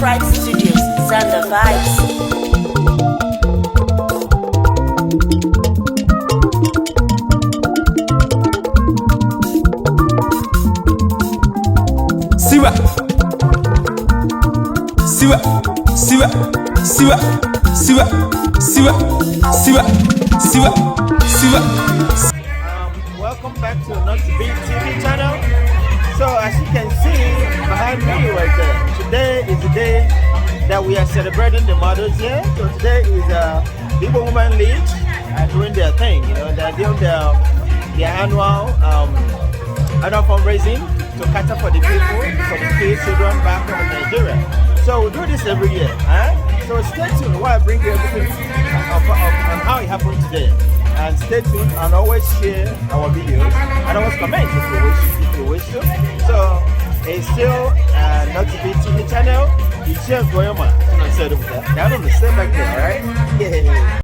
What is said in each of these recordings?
Pride Studios, Zander Vibes. Siwa, siwa, siwa, siwa, siwa, siwa, siwa, siwa, siwa. Welcome back to Noxyb TV channel. So as you can see behind me right there, today is the day that we are celebrating the mothers here. So today is the Igbo Women League doing their thing. You know, they're doing their annual fundraising to cater for the people, for the kids, children back home in Nigeria. So we do this every year. So stay tuned while I bring you everything on how it happened today. And stay tuned and always share our videos and always comment if you wish to. So it's still Noxyb TV channel. Ichie Nkeonyema, Chinonso Eduputa. Down on the step back there, alright? Yeah.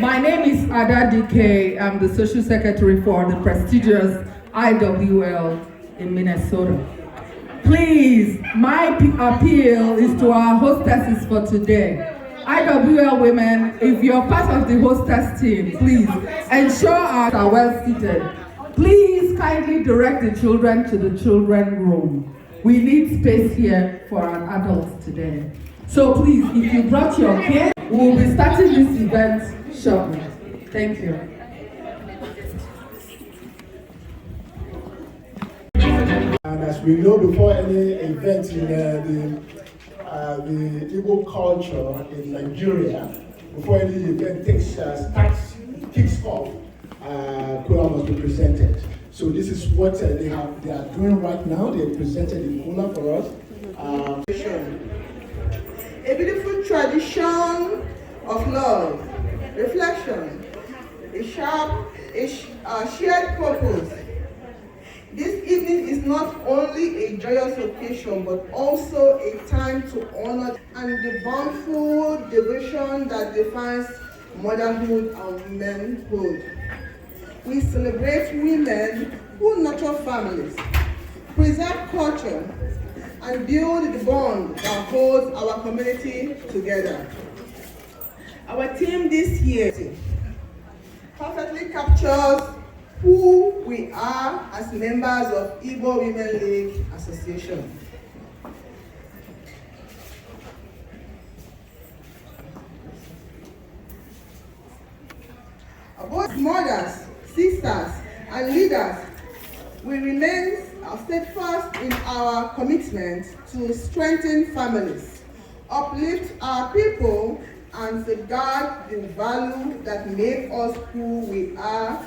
My name is Ada DK. I'm the Social Secretary for the prestigious IWL in Minnesota. Please, my appeal is to our hostesses for today. IWL women, if you're part of the hostess team, please ensure are well seated. Please kindly direct the children to the children's room. We need space here for our adults today. So please, if you brought your kids, we'll be starting this event shortly. Thank you. And as we know, before any event in the Igbo culture in Nigeria, before any event kicks off, Kola must be presented. So this is what they are doing right now. They presented the Kola for us. A beautiful tradition of love, reflection, a shared purpose. This evening is not only a joyous occasion, but also a time to honor and the bountiful devotion that defines motherhood and womanhood. We celebrate women who nurture families, preserve culture, and build the bond that holds our community together. Our team this year perfectly captures who we are as members of Igbo Women League Association. Both mothers, sisters, and leaders will remain steadfast in our commitment to strengthen families, uplift our people, and safeguard the value that make us who we are.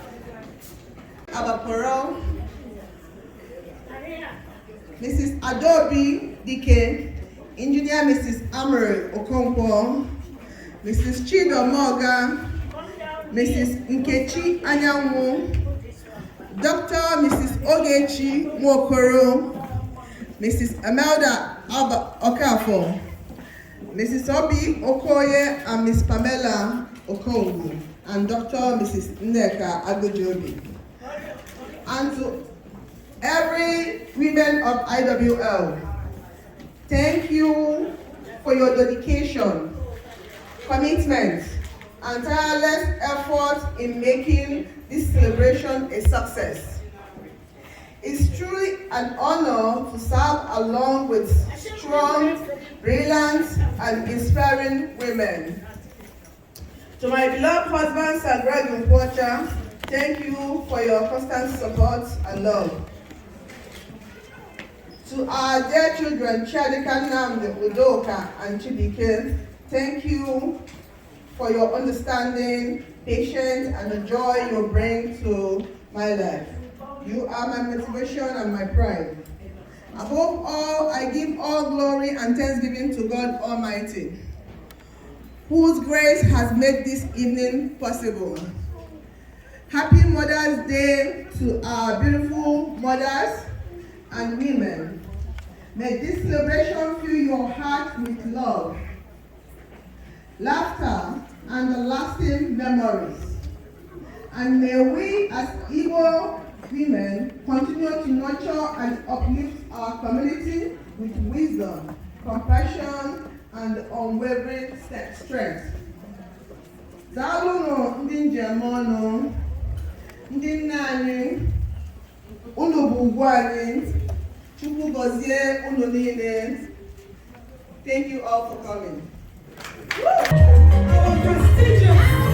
Our parole, Mrs. Adobe Dike, Engineer Mrs. Amory Okonkwo, Mrs. Chido Morgan, Mrs. Nkechi Anyanwu, Dr. Mrs. Ogechi Mwokoro, Mrs. Amelda Okafor, Mrs. Obi Okoye and Ms. Pamela Okongu, and Dr. Mrs. Nneka Agojobi. And to every women of IWL, thank you for your dedication, commitment, and tireless effort in making this celebration celebration a success. It's truly an honor to serve along with strong, brilliant, and inspiring women. To my beloved husband, Sir Greg Nwocha, thank you for your constant support and love. To our dear children, Chadika Namde, Udoka, and Chibike, thank you for your understanding, patience, and the joy you bring to my life. You are my motivation and my pride. Above all, I give all glory and thanksgiving to God Almighty, whose grace has made this evening possible. Happy Mother's Day to our beautiful mothers and women. May this celebration fill your heart with love, laughter, and lasting memories. And may we as Igbo women continue to nurture and uplift our community with wisdom, compassion, and unwavering strength. Daalụnụ ndị njem ọnụ, ndị nna anyị, unu bụ ugwu anyị, Chukwu gọzie unu niile. Thank you all for coming. Our prestigious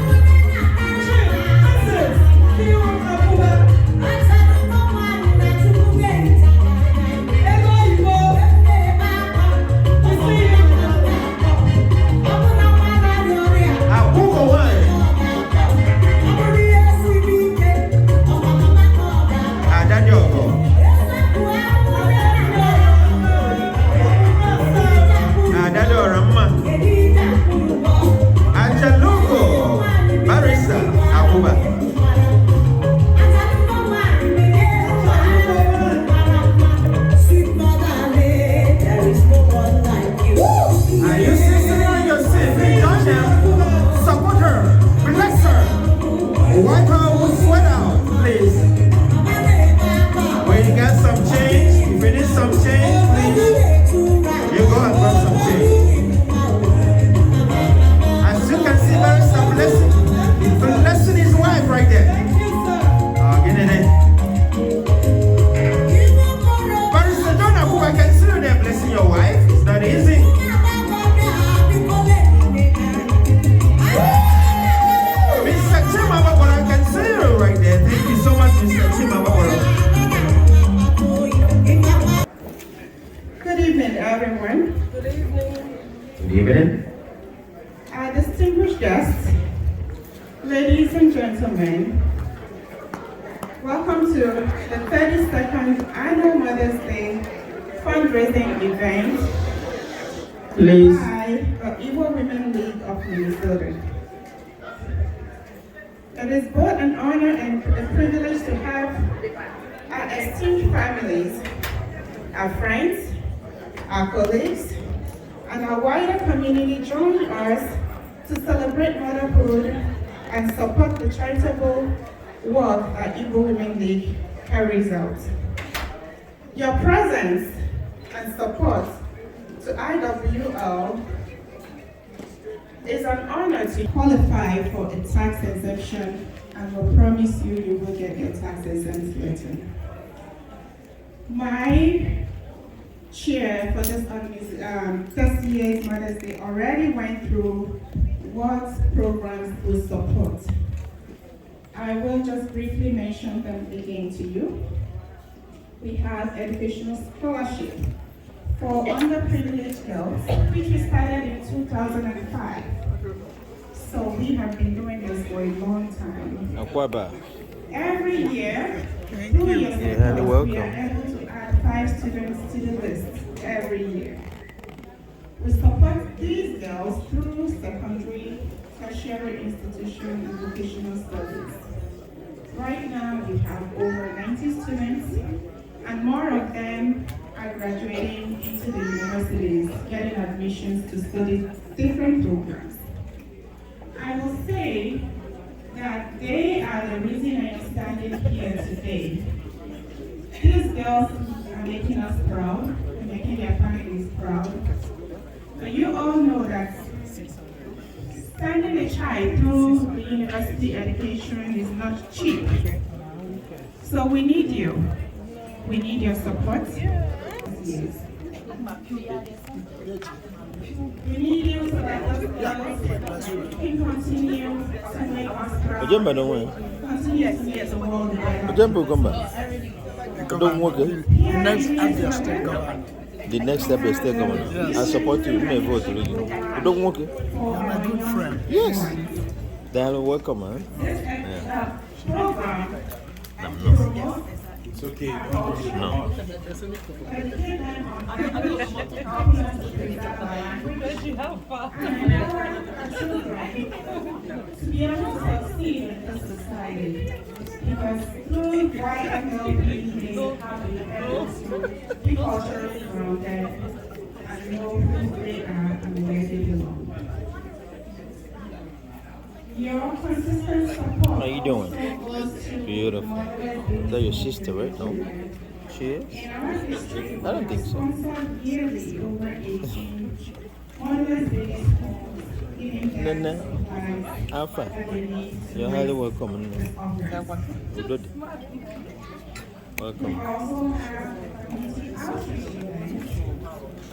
distinguished guests, ladies and gentlemen, welcome to the 32nd Annual Mother's Day fundraising event by the Igbo Women League of Minnesota. It is both an honor and a privilege to have our esteemed families, our friends, our colleagues, and our wider community join us to celebrate motherhood and support the charitable work that Igbo Women League carries out. Your presence and support to IWL is an honor to qualify for a tax exemption, and will promise you will get your tax exempt letter. My chair for this year's Mother's Day already went through what programs we support. I will just briefly mention them again to you. We have educational scholarship for underprivileged girls, which we started in 2005. So we have been doing this for a long time. Every year, 2 years ago, we are able to add 5 students to the list every year. We support these girls through secondary, tertiary institution, and vocational studies. Right now, we have over 90 students, and more of them are graduating into the universities, getting admissions to study different programs. I will say that they are the reason I am standing here today. These girls are making us proud, and making their families proud. But you all know that sending a child through the university education is not cheap. So we need you. We need your support. Yes. We need you so that those girls can continue to make us proud. Continue to make the world a The next step is still coming. I support you. You may vote already. You don't want it? I'm a good friend. Yes. Then welcome, man. program. It's okay. No. To be able to succeed in this society, because through YMLB, they have the ability to be culturally grounded and know who they are and where they belong. Your consistent support. How you doing? Beautiful. Is that your sister, right? No? She is? I don't think so. Nana, Alpha, you're highly welcome. Good. Welcome.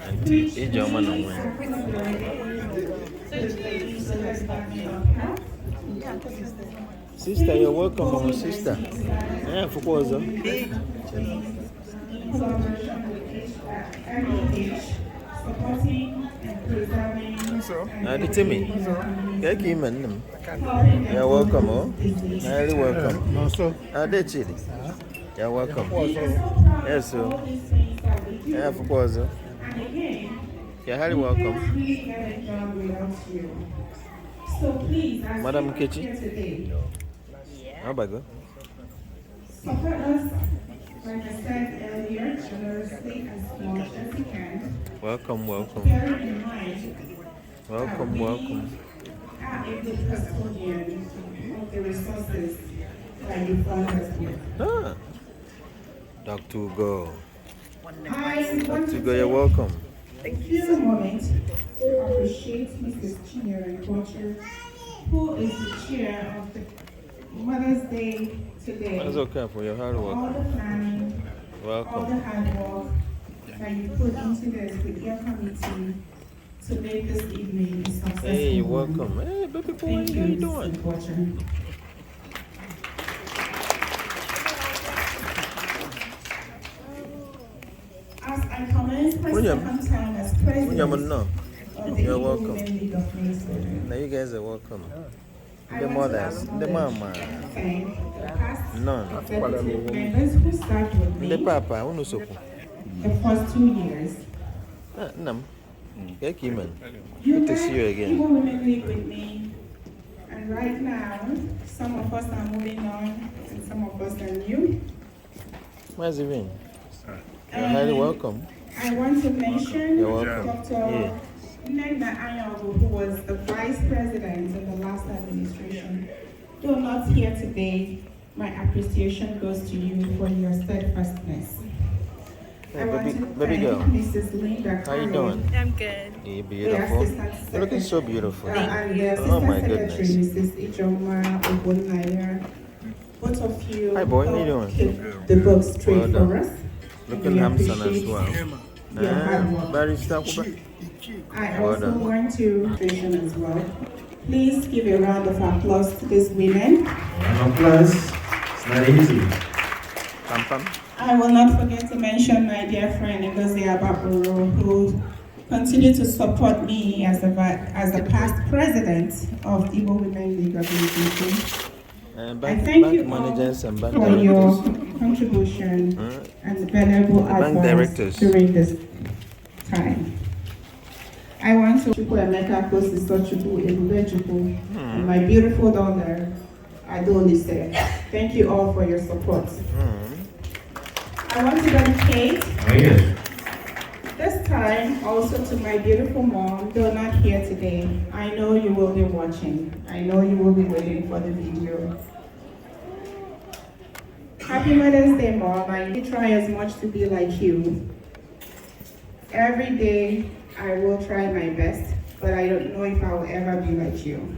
And it's your man on one. Sister, you're welcome, my sister. Yeah, for course. Now, the Timmy. You're welcome, oh. Highly welcome. They're chilly. You're welcome. Yes, sir. Yeah, for course. You're highly welcome. So please, as Madam you Kechi. here today, How about go? support us, like I said earlier, generously as much as you can. Welcome, welcome. Bearing in mind Welcome, that welcome. we are a good custodian of the resources that you fund us with. Ah. Dr. Ugo. I want to Dr. Ugo, you're welcome. take a moment to appreciate Mrs. Chinonso Eduputa, who is the chair of the Mother's Day today. That's okay for your hard All work. the planning, all the Welcome. hard work that you put into this with your committee to make this evening a successful Hey, you're one. welcome. Hey, baby boy, Thank how you, you Mrs. doing? Eduputa. As I commence my William. second time as president No. of the You're Igbo welcome. Women League of Minnesota, Now you guys are welcome. I The want to mothers, the acknowledge mama, and thank the past none. executive members who served with me The papa, who knows so? the first 2 years. Nam. Yeah, Kiman. You Good to see you led again. Igbo Women League with me, and right now, some of us are moving on, and some of us are new. Where's it been? You're highly welcome. I want to mention You're welcome. Dr. Yeah. Nena Anyogo, who was the vice president in the last administration. Though not here today, my appreciation goes to you for your steadfastness. Hey, I want baby- to baby thank girl. Mrs. Linda How you Carroll, doing? I'm good. You're the beautiful. assistant You're looking so secretary, beautiful. and the Oh assistant my secretary, goodness. Mrs. Ichie Nkeonyema. Both of you Hi, boy. How you helped doing? keep the book straight Well done. for us. Looking We handsome as appreciate well. your hard work. Barrister Kuba. I Well also done. want to mention as well. Please give a round of applause to these women. Applause. It's not easy. Pam pam. I will not forget to mention my dear friend Ngozi Ababuro, who continued to support me as the past president of Igbo Women League Organization. I Bank thank you managers and bank for your directors. contribution and valuable bank advice directors. during this time. I want to Emeka Kosisochukwu Ebubechukwu and my beautiful daughter Adolise. Thank you all for your support. I want to dedicate Oh, yes. this time also to my beautiful mom, though not here today. I know you will be watching. I know you will be waiting for the video. Happy Mother's Day, Mom. I try as much to be like you. Every day, I will try my best, but I don't know if I will ever be like you.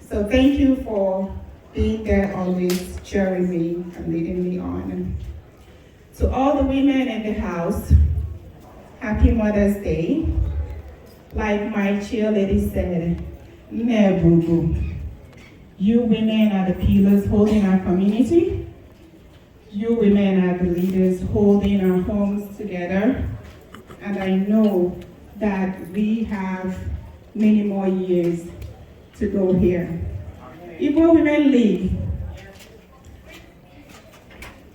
So thank you for being there always cheering me and leading me on. To all the women in the house, happy Mother's Day. Like my cheerleader said, Nebugu. You women are the pillars holding our community. You women are the leaders holding our homes together. And I know that we have many more years to go here. Igbo Women League,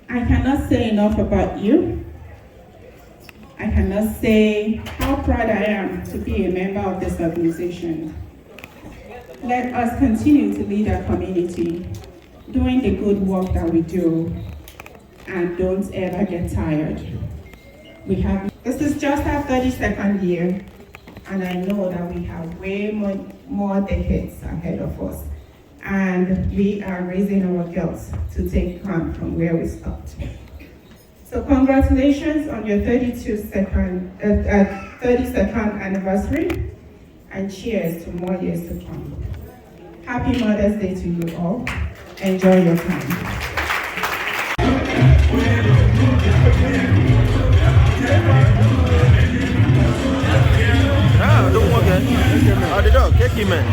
I cannot say enough about you. I cannot say how proud I am to be a member of this organization. Let us continue to lead our community, doing the good work that we do, and don't ever get tired. This is just our 32nd year, and I know that we have way more decades ahead of us. And we are raising our girls to take on from where we stopped. So congratulations on your 32nd anniversary, and cheers to more years to come. Happy Mother's Day to you all. Enjoy your time. Don't walk in. Oh, the dog, take him in.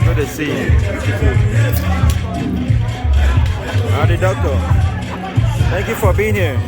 Good to see you. The doctor. Thank you for being here.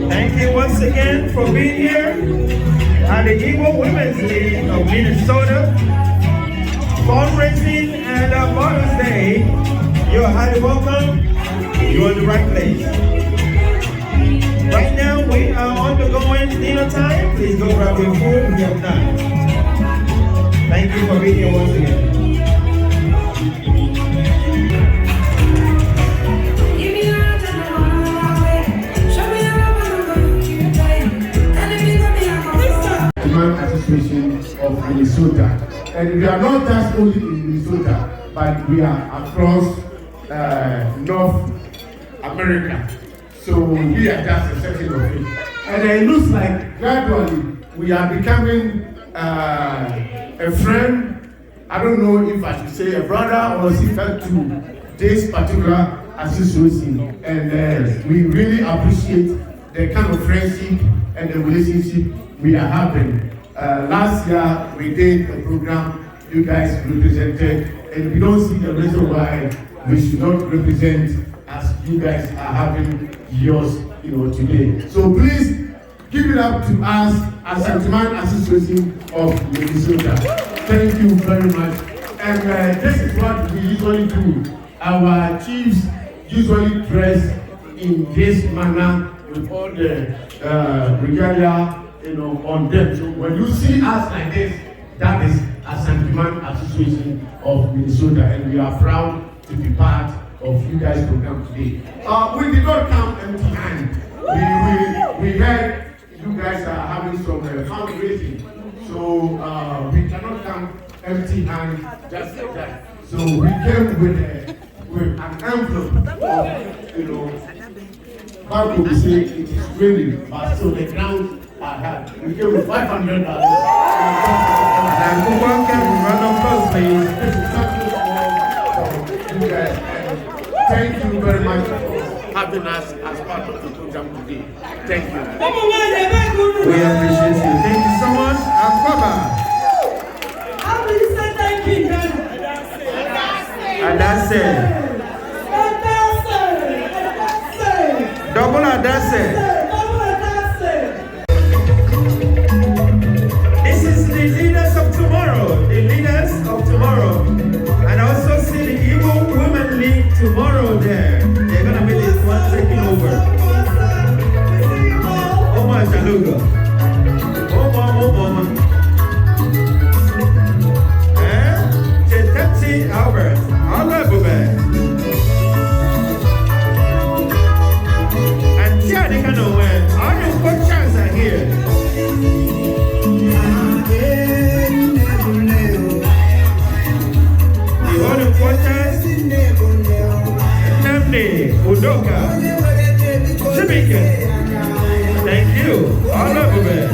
Thank you once again for being here at the Igbo Women's League of Minnesota. Fundraising and Mother's Day. You're highly welcome. You're in the right place. Right now we are undergoing dinner time. Please go grab your food. We have done. Thank you for being here once again. Association of Minnesota, and we are not just only in Minnesota, but we are across North America. So we are just a section of it, and it looks like gradually we are becoming a friend. I don't know if I should say a brother or sister to this particular association, and we really appreciate the kind of friendship and the relationship we are having. Last year we did a program you guys represented, and we don't see the reason why we should not represent as you guys are having yours, today. So please give it up to us as Gentleman Association of Minnesota. Thank you very much. And this is what we usually do. Our chiefs usually dress in this manner with all the regalia on them. So when you see us like this, that is a Gentleman Association of Minnesota, and we are proud to be part of you guys' program today. We did not come empty-handed. We heard you guys are having some fundraising, so we cannot come empty-handed just like that. So we came with an envelope of, Bible will say it is raining, but so the ground are hard. We came with $500. And we welcome round of applause, please. This is something for you guys. Thank you very much for having us as part of the program today. Thank you. We appreciate you. Thank you so much. And Baba. How do you say thank you, And that's it. dancing. This is the leaders of tomorrow. The leaders of tomorrow. And I also see the Igbo Women League tomorrow there. They're going to be the one taking over. Oh my Jaluga. Oh mama. Chetati Albert. Allah Bube. And Tia they can know when all the coaches are here. The all the coaches. Namde, Udoka, Jamaica. Thank you. All over there.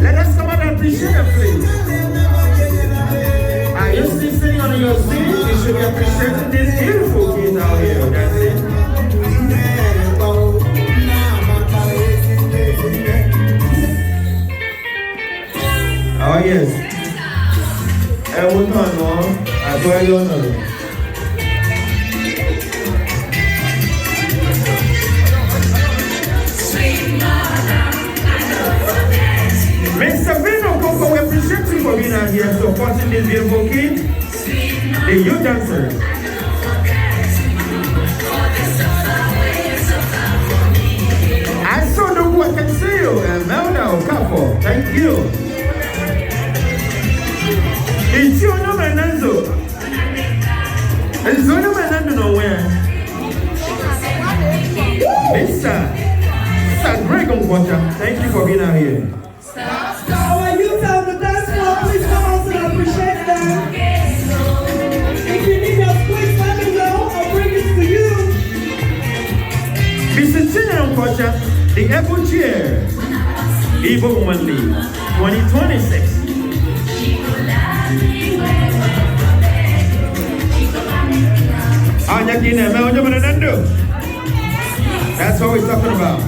Let us come and appreciate the place. Are you still sitting on your seat? You should be appreciating this beautiful kids out here. That's it. Oh yes. Everyone know. I don't know. Mr. Vino Coco, we appreciate you for being out here supporting this beautiful kid, the youth dancers. I saw the who I can see you, and Melda Okafor, thank you. Ichie Nkeonyema nowhere. Mr. Greg Onkwata, thank you for being out here. Our youth on the dance floor, please come out and appreciate them. If you need us, please let me know. I'll bring it to you. Mr. Chinonso Eduputa, the Apple Chair, Igbo Women League, 2026. That's what we're talking about.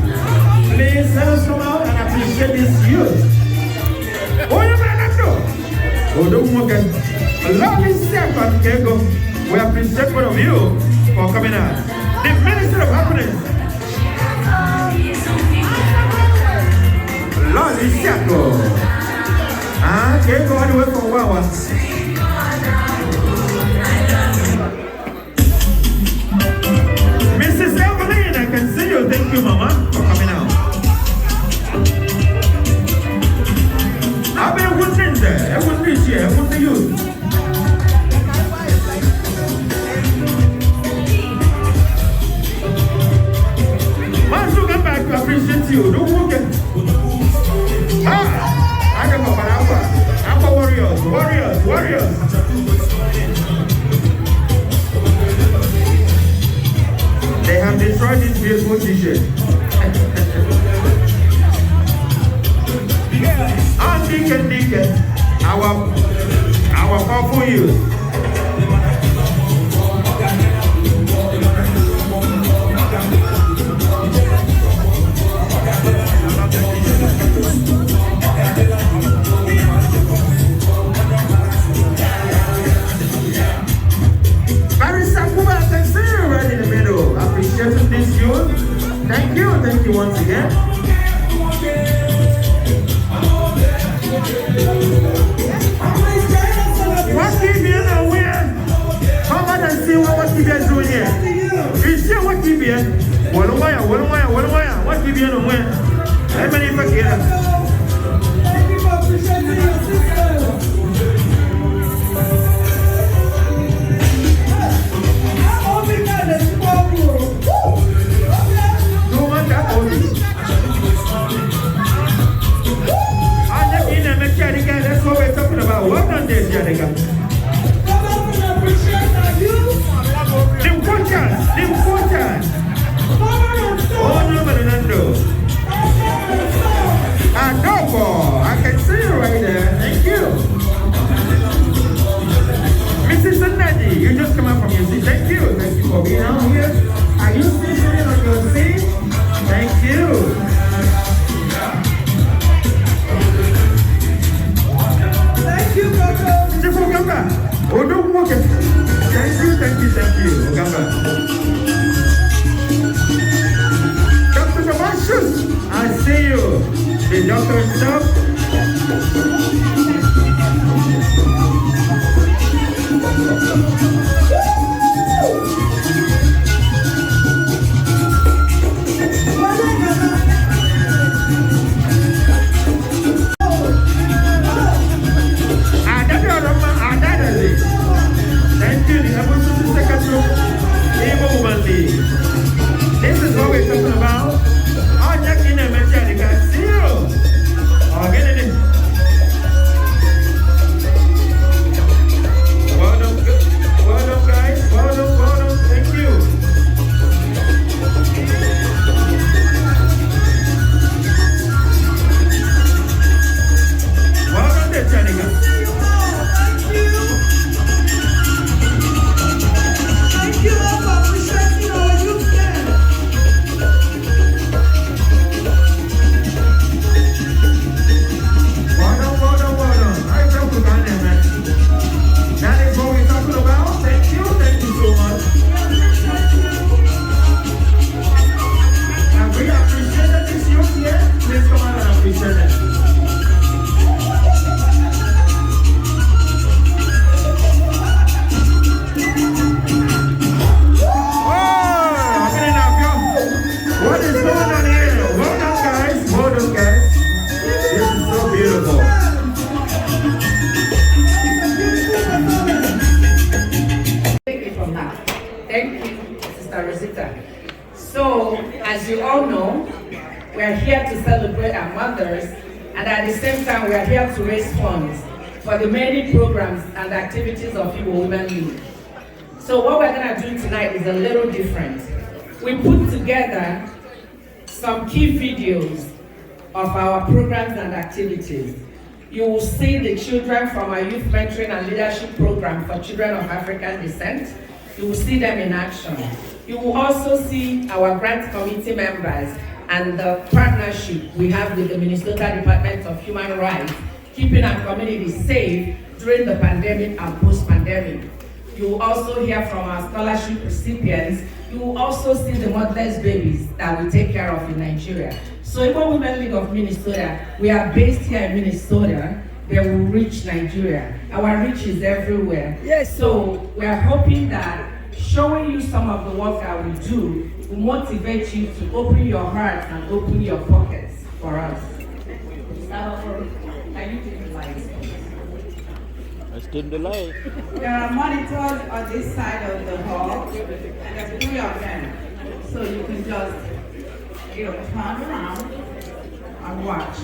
Please let us come out and appreciate this youth. We appreciate both of you for coming out. The Minister of Happiness. Lord Isiako. Can't go all the way from Wawa. Mrs. Evelyn, I can see you. Thank you, Mama, for coming out. I've been wondering there. I wouldn't be here. I wouldn't be you. Once you get back, I appreciate you. Don't walk it. I can go for Alpha Warriors. They have destroyed this beautiful t-shirt. Deacon, our powerful youth. Thank you once again. What TBN are we? Come on and see what TBN is doing here. You see what TBN? What TBN are we? How many forget? Thank you for appreciating your sister. That's what we're talking about. What on this, Janica? The doctor himself. Thank you, the Emergency Secretary, Igbo Woman League. This is what we're talking about. Oh, check in and make sure you can see you. Oh, get it in. Well done, guys. Well done. Thank you. Well done there, Chanika. Thank you all for appreciating our youth there. Well done. I talk to Ghana, man. That is what we're talking about. Thank you so much. And we appreciate this youth here. Please come out and appreciate it. What is going on here? Well done, guys. This is so beautiful. Take it from her. Thank you, Sister Rosita. So, as you all know, we are here to celebrate our mothers, and at the same time, we are here to raise funds for the many programs and activities of Igbo Women League. So, what we're going to do tonight is a little different. We put together some key videos of our programs and activities. You will see the children from our Youth Mentoring and Leadership Program for Children of African Descent. You will see them in action. You will also see our grant committee members and the partnership we have with the Minnesota Department of Human Rights, keeping our community safe during the pandemic and post-pandemic. You will also hear from our scholarship recipients. You will also see the motherless babies that we take care of in Nigeria. So Igbo Women League of Minnesota, we are based here in Minnesota, but we reach Nigeria. Our reach is everywhere. Yes. So we are hoping that showing you some of the work that we do will motivate you to open your heart and open your pockets for us. Are you doing lights? Let's dim the light. There are monitors on this side of the hall, and there are 3 of them. So you can just, turn around and watch.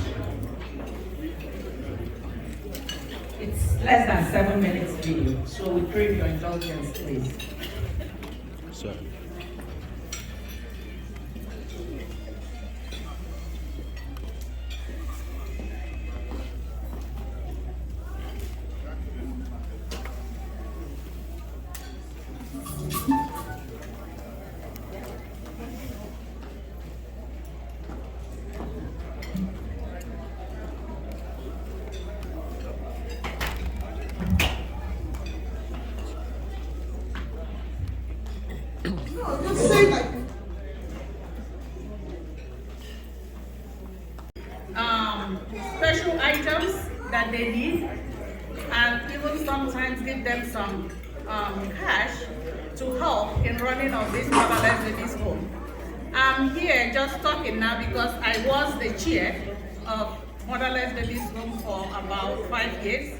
It's less than 7 minutes video, so we crave your indulgence, please. Sorry. Special items that they need, and even sometimes give them some cash to help in running of this motherless babies home. I'm here just talking now because I was the chair of motherless babies home for about 5 years.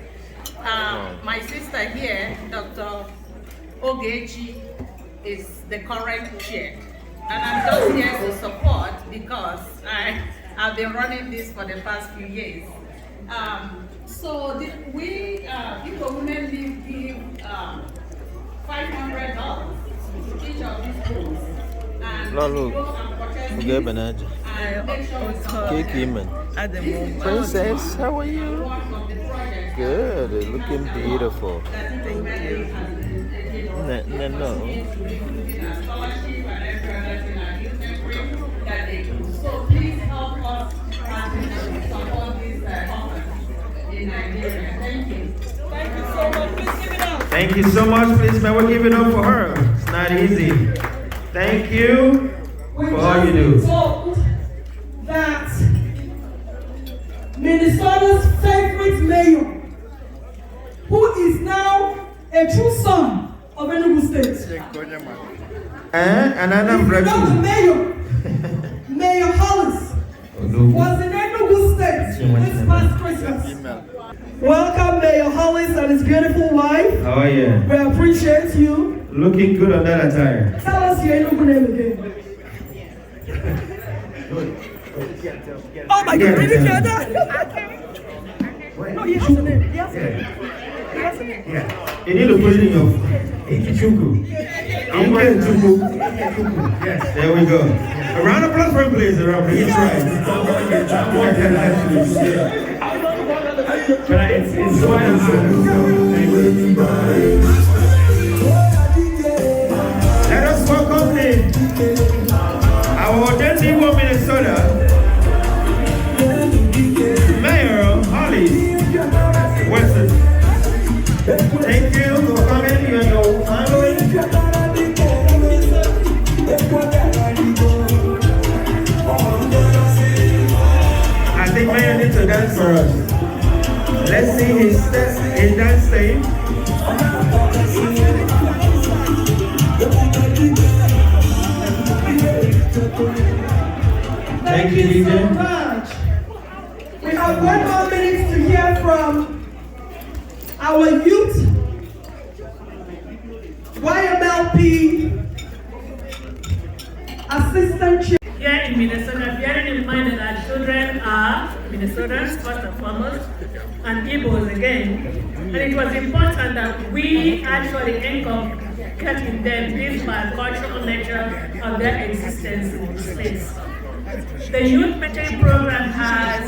My sister here, Dr. Ogechi, is the current chair, and I'm just here to support because I've been running this for the past few years. We Igbo Women League give $500 to each of these schools, and go and purchase these and make sure it's Princess, how are you? Good, looking beautiful. No. So please help us support this office in Nigeria. Thank you. Thank you so much. Please give it up. Thank you so much, please, man. We'll give it up for her. It's not easy. Thank you for all you do. Told that Minnesota's favorite mayor, who is now a true son of Enugu State. And Anambra. The mayor, Mayor Hollis, was in Enugu State this past Christmas. Welcome, Mayor Hollis and his beautiful wife. Oh yeah. We appreciate you. Looking good on that attire. Tell us your Enugu name again. Oh my God, did you hear that? No, he has a name. He has a name. Yeah. You need to put it in your Ichie Yes, there we go. A round of applause for him, please. He's right. It's let us welcome our Igbo Minnesota Mayor Holly Weston. Thank you for coming, you and your family. I think Mayor needs to dance for us. Let's see his dance step. Thank you so much. We have 1 more minute to hear from our youth YMLP assistant chair. Here in Minnesota, bearing in mind that our children are Minnesotans first and foremost, and Igbos again, and it was important that we actually inculcate in them this bicultural nature of their existence in this place. The Youth Mentoring Program has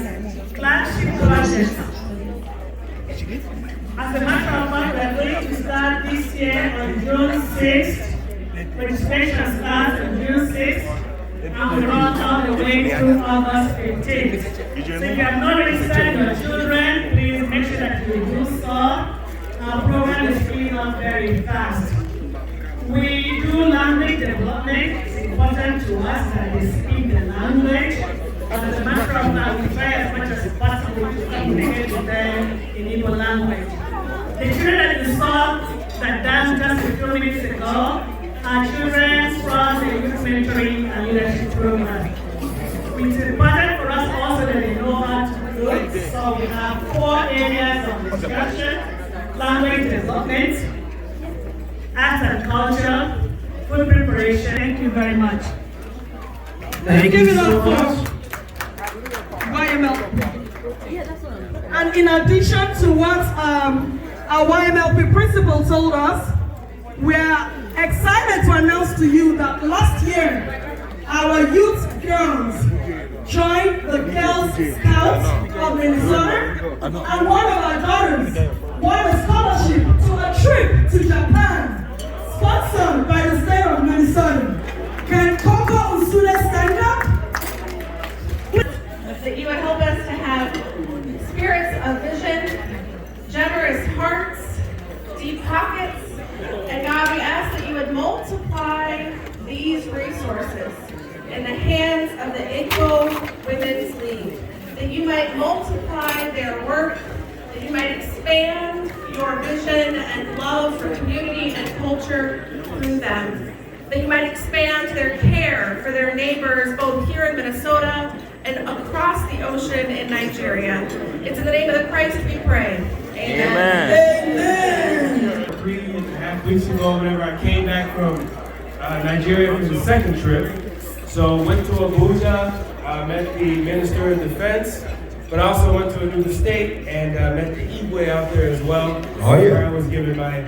flagship projects. As a matter of fact, we are going to start this year on June 6th. Registration starts on June 6th. And we run all the way through August 15th. So if you have not registered your children, please make sure that you do so. Our program is filling up very fast. We do language development. It's important to us that they speak the language. But as a matter of fact, we try as much as possible to communicate with them in Igbo language. The children that you saw that danced just a few minutes ago are children from the Youth Mentoring and Leadership Program. It's important for us also that they know how to do it. So we have 4 areas of instruction: language development, arts and culture, food preparation. Thank you very much. Thank you so much. YMLP. And in addition to what our YMLP principal told us, we are excited to announce to you that last year, our youth girls joined the Girl Scouts of Minnesota, and one of our daughters won a scholarship to a trip to Japan, sponsored by the state of Minnesota. Can Coco Usude stand up? That you would help us to have spirits of vision, generous hearts, deep pockets, and God, we ask that you would multiply these resources in the hands of the Igbo Women's League, that you might multiply their work, that you might expand your vision and love for community and culture through them, that you might expand their care for their neighbors both here in Minnesota and across the ocean in Nigeria. It's in the name of the Christ we pray. Amen. Amen. 3.5 weeks ago, whenever I came back from Nigeria for the second trip, so went to Abuja, met the Minister of Defense, but also went to Enugu State and met the Igbo out there as well. Oh, yeah. Where I was given my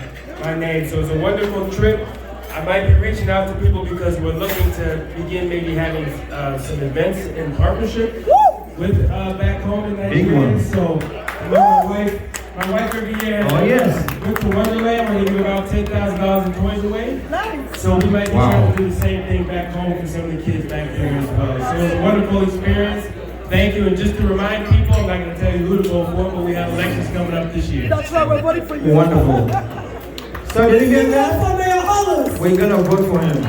name. So it's a wonderful trip. I might be reaching out to people because we're looking to begin maybe having some events in partnership with back home in Nigeria. So I know my wife every year went to Wonderland where they give about $10,000 in coins away. Nice. So we might be trying to do the same thing back home for some of the kids back there as well. So it was a wonderful experience. Thank you. And just to remind people, I'm not going to tell you who to vote for, but we have elections coming up this year. That's right, we're voting for you. Wonderful. So did you get that? For Mayor Hollis. We're going to vote for him.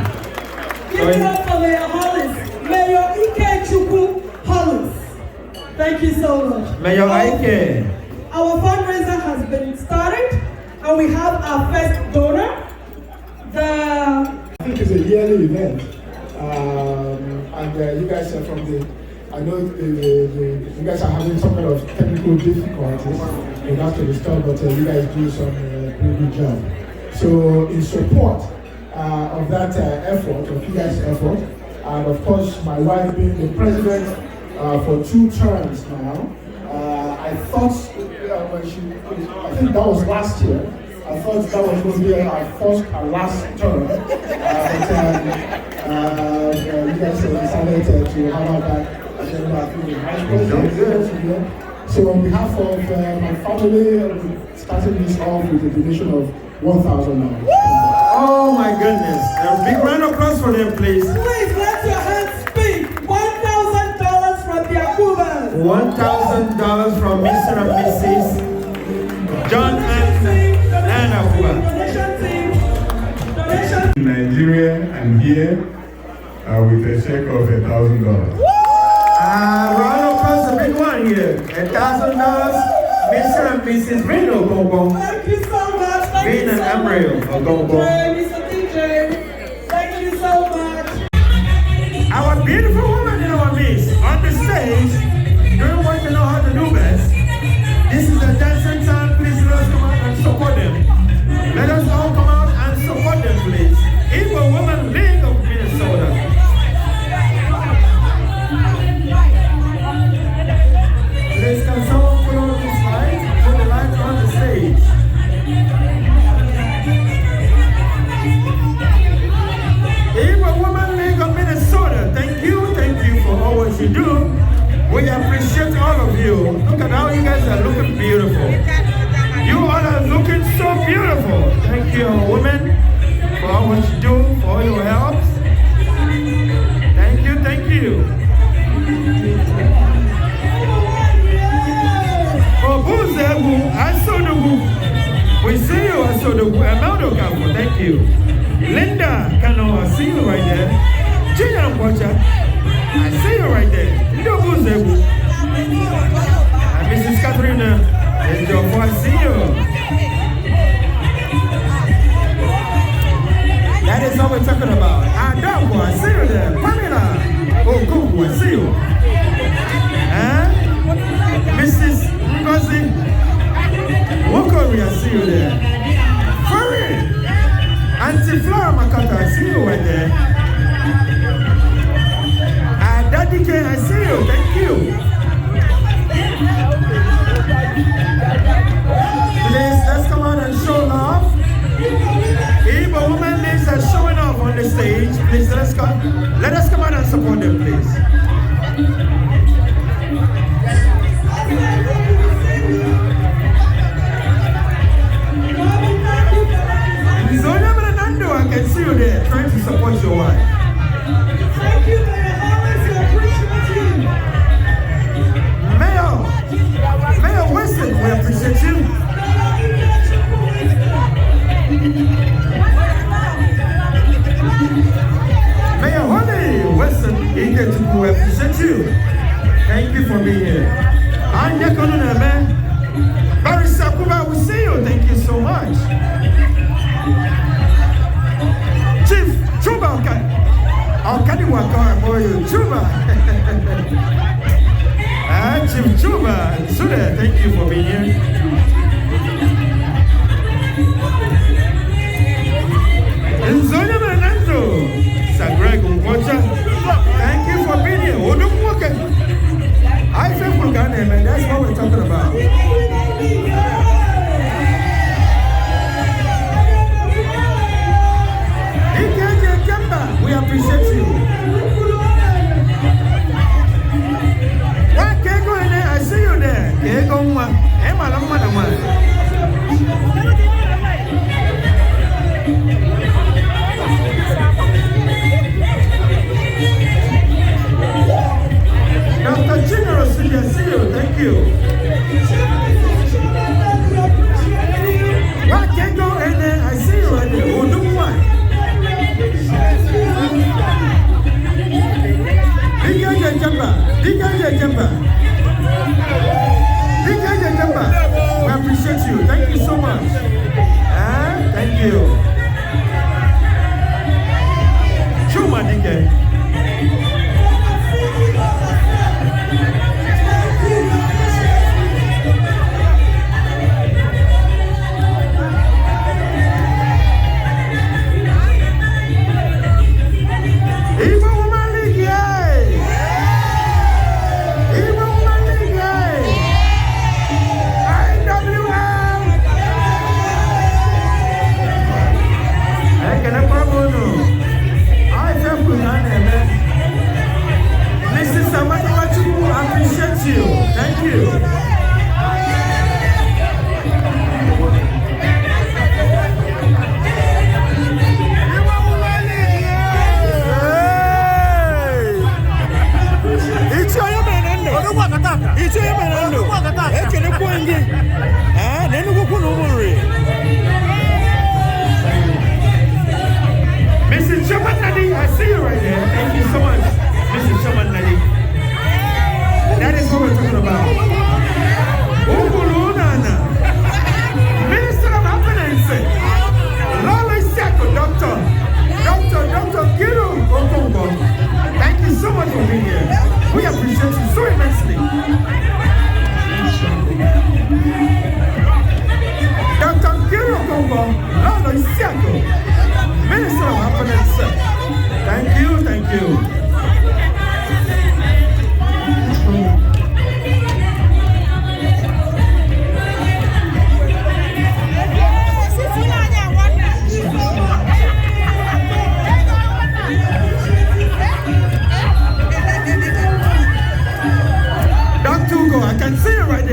Give it up for Mayor Hollis. Mayor Ichie Hollis. Thank you so much. Mayor Ike. Our fundraiser has been started, and we have our first donor. I think it's a yearly event, and you guys are from the. I know you guys are having some kind of technical difficulties with that to restore, but you guys do some pretty good job. So in support of that effort, of you guys' effort, and of course my wife being the president for 2 terms now, I thought I think that was last year. I thought that was going to be our first and last term, but you guys decided to have our back. So on behalf of my family, we're starting this off with a donation of $1,000. Oh my goodness. A big round of applause for them, please. Please let your hands speak. $1,000 from the Akubas. $1,000 from Mr. and Mrs. John and Akuba. In Nigeria and here with a check of $1,000. Round of applause, a big one here. $1,000, Mr. and Mrs. Reno Gongo. Thank you so much. Reno and Amriel Gongo. Mr. DJ, thank you so much. Our beautiful woman in our midst on the stage, doing what they know how to do best. This is a dancing time. Please let us come out and support them. Let us all come out and support them, please. Igbo Women League of Minnesota. Please, can someone put on this light? Put the light on the stage. Igbo Women League of Minnesota, thank you for all what you do. We appreciate all of you. Look at how you guys are looking beautiful. You all are looking so beautiful. Thank you, women, for all what you do, for all your help. Thank you. For Buzebu, I saw the book. We see you, I saw the book. Thank you. Linda Kano, I see you right there. Chinonso, I see you right there. Buzebu. And Mrs. Katrina, I see you. That is what we're talking about. Adamo, I see you there. Pamela, oh, Kuku, I see you. Mrs. Ngozi, Wokori, I see you there. Furry, Auntie Flora Makata, I see you right there. Daddy K, I see you. Thank you. Please, let's come out and show love. Igbo Women Leagues are showing off on the stage. Please, let us come out and support them, please. I can see you there trying to support your wife. Thank you, Mayor Harris. We appreciate you. Mayor Wilson, we appreciate you. Mayor Holly Wilson, we appreciate you. Thank you for being here. I'm Nkeonyema, man. Barry Sakuba, we see you. Thank you so much. Chief Chuba, Okadi Waka, boy, Chuba. Chief Chuba, Suda, thank you for being here. Nzonya Manando, Sagreg Mpocha, thank you for being here. Odumwoke. I feel for Ghana, man, that's what we're talking about. We appreciate you. What can go in there? I see you there. Can go on. Dr. Chinonso, I see you. Thank you. What can go in there? I see you right there. Who do what? Dika Jamba.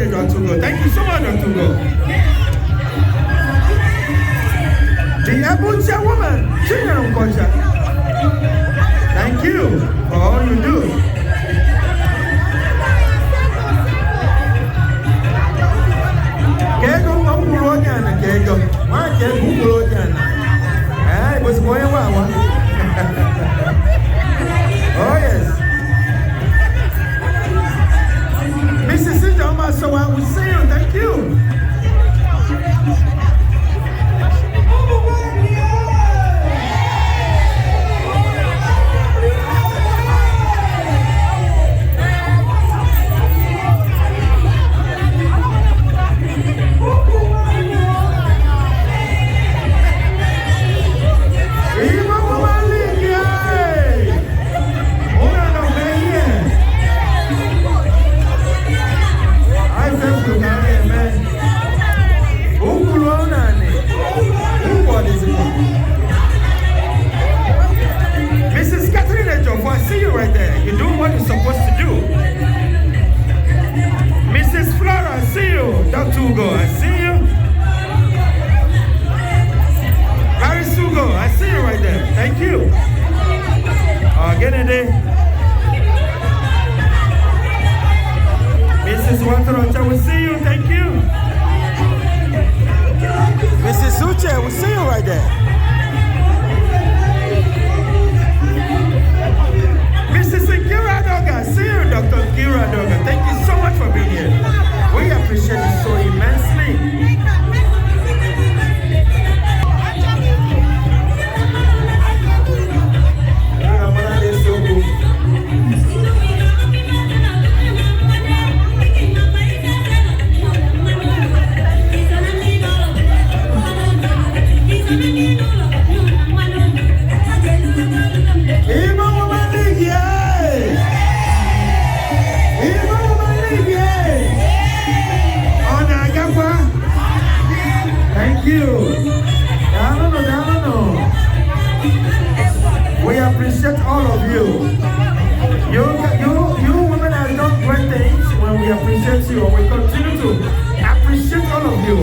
yeah, Dr. Ugo. Thank you so much, Dr. Ugo. The Abuja woman, Chinonso. Thank you for all you do. Kego Mapurogan, Kego. My Kego Mapurogan. It was going well. Oh, yes. Mrs. Ijoma, so I will see you. Thank you. Mrs. Catherine Ejofo, I see you right there. You're doing what you're supposed to do. Mrs. Flora, I see you. Dr. Ugo, I see you. Paris Ugo, I see you right there. Thank you. Kennedy. Mrs. Watarocha, we see you. Thank you. Mrs. Uche, we see you right there. Mrs. Kira Doga, see you, Dr. Kira Doga. Thank you so much for being here. We appreciate it so immensely. Thank you. We appreciate all of you. You women have done great things when we appreciate you, and we continue to appreciate all of you.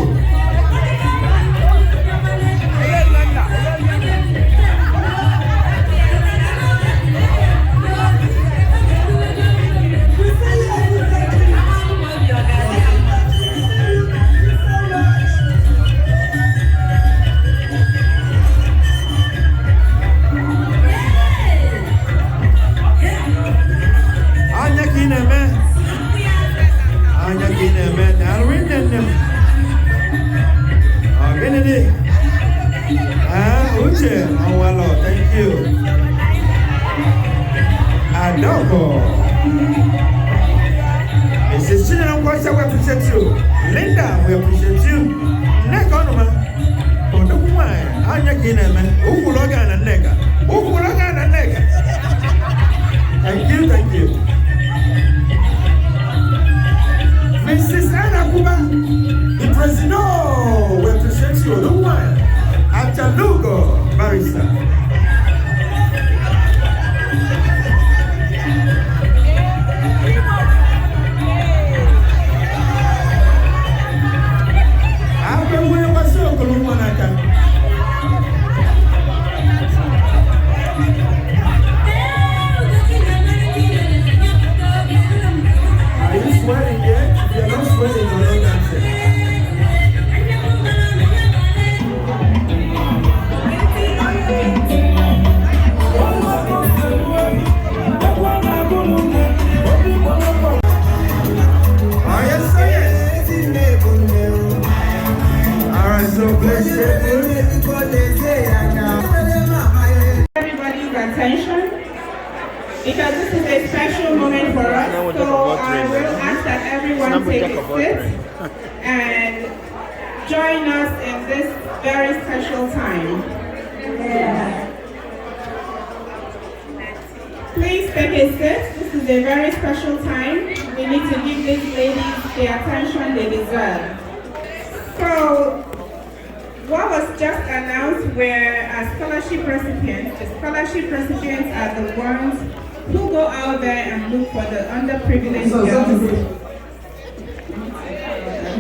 Uche, oh well, thank you. Adobo. Mrs. Chinonso, we appreciate you. Linda, we appreciate you. Nekonoma. Odumwa, anya kineme. Ukuloga na nega. Ukuloga na nega. Thank you, thank you. Mrs. Anna Kuba, the president, we appreciate you. Odumwa. After Lugo, Barista. After we were so good, are you sweating yet? If you're not sweating, you're not dancing. Everybody's attention, because this is a special moment for us, so I will ask that everyone take a seat and join us in this very special time. Please take a seat. This is a very special time. We need to give these ladies the attention they deserve. So, what was just announced were scholarship recipients. The scholarship recipients are the ones who go out there and look for the underprivileged girls.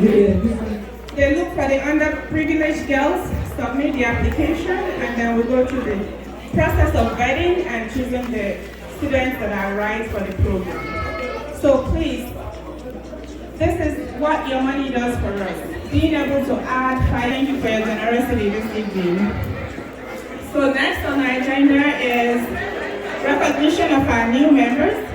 They look for the underprivileged girls, submit the application, and then we go through the process of vetting and choosing the students that are right for the program. So please, this is what your money does for us. Being able to add, thank you for your generosity this evening. So next on our agenda is recognition of our new members.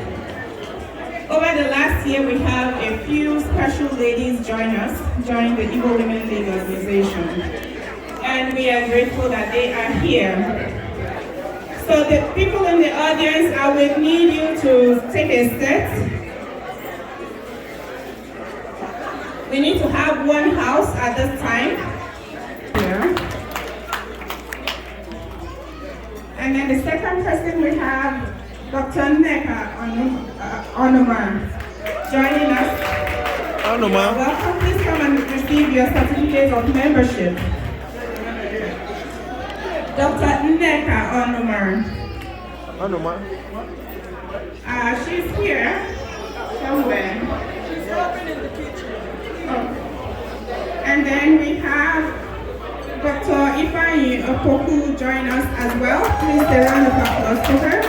Over the last year, we have a few special ladies join the Igbo Women League organization. And we are grateful that they are here. So the people in the audience, I would need you to take a set. We need to have one house at this time. Here. And then the second person we have Dr. Nneka Onoma joining us. Onoma. Welcome, please come and receive your certificate of membership. Dr. Nneka Onoma. Onoma. She's here somewhere. She's helping in the kitchen. Oh. And then we have Dr. Ifeanyi Opoku join us as well. Please a round of applause to her.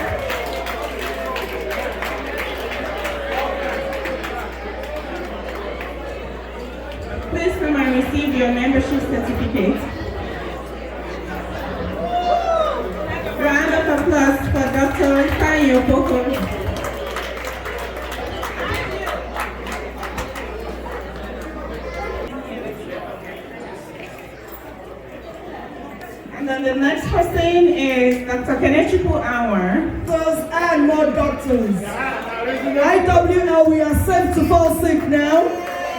Please come and receive your membership certificate. Round of applause for Dr. Ifeanyi Opoku. And then the next person is Dr. Kenechukwu Anwar. Doctors and more doctors. IWL, we are safe to fall sick now.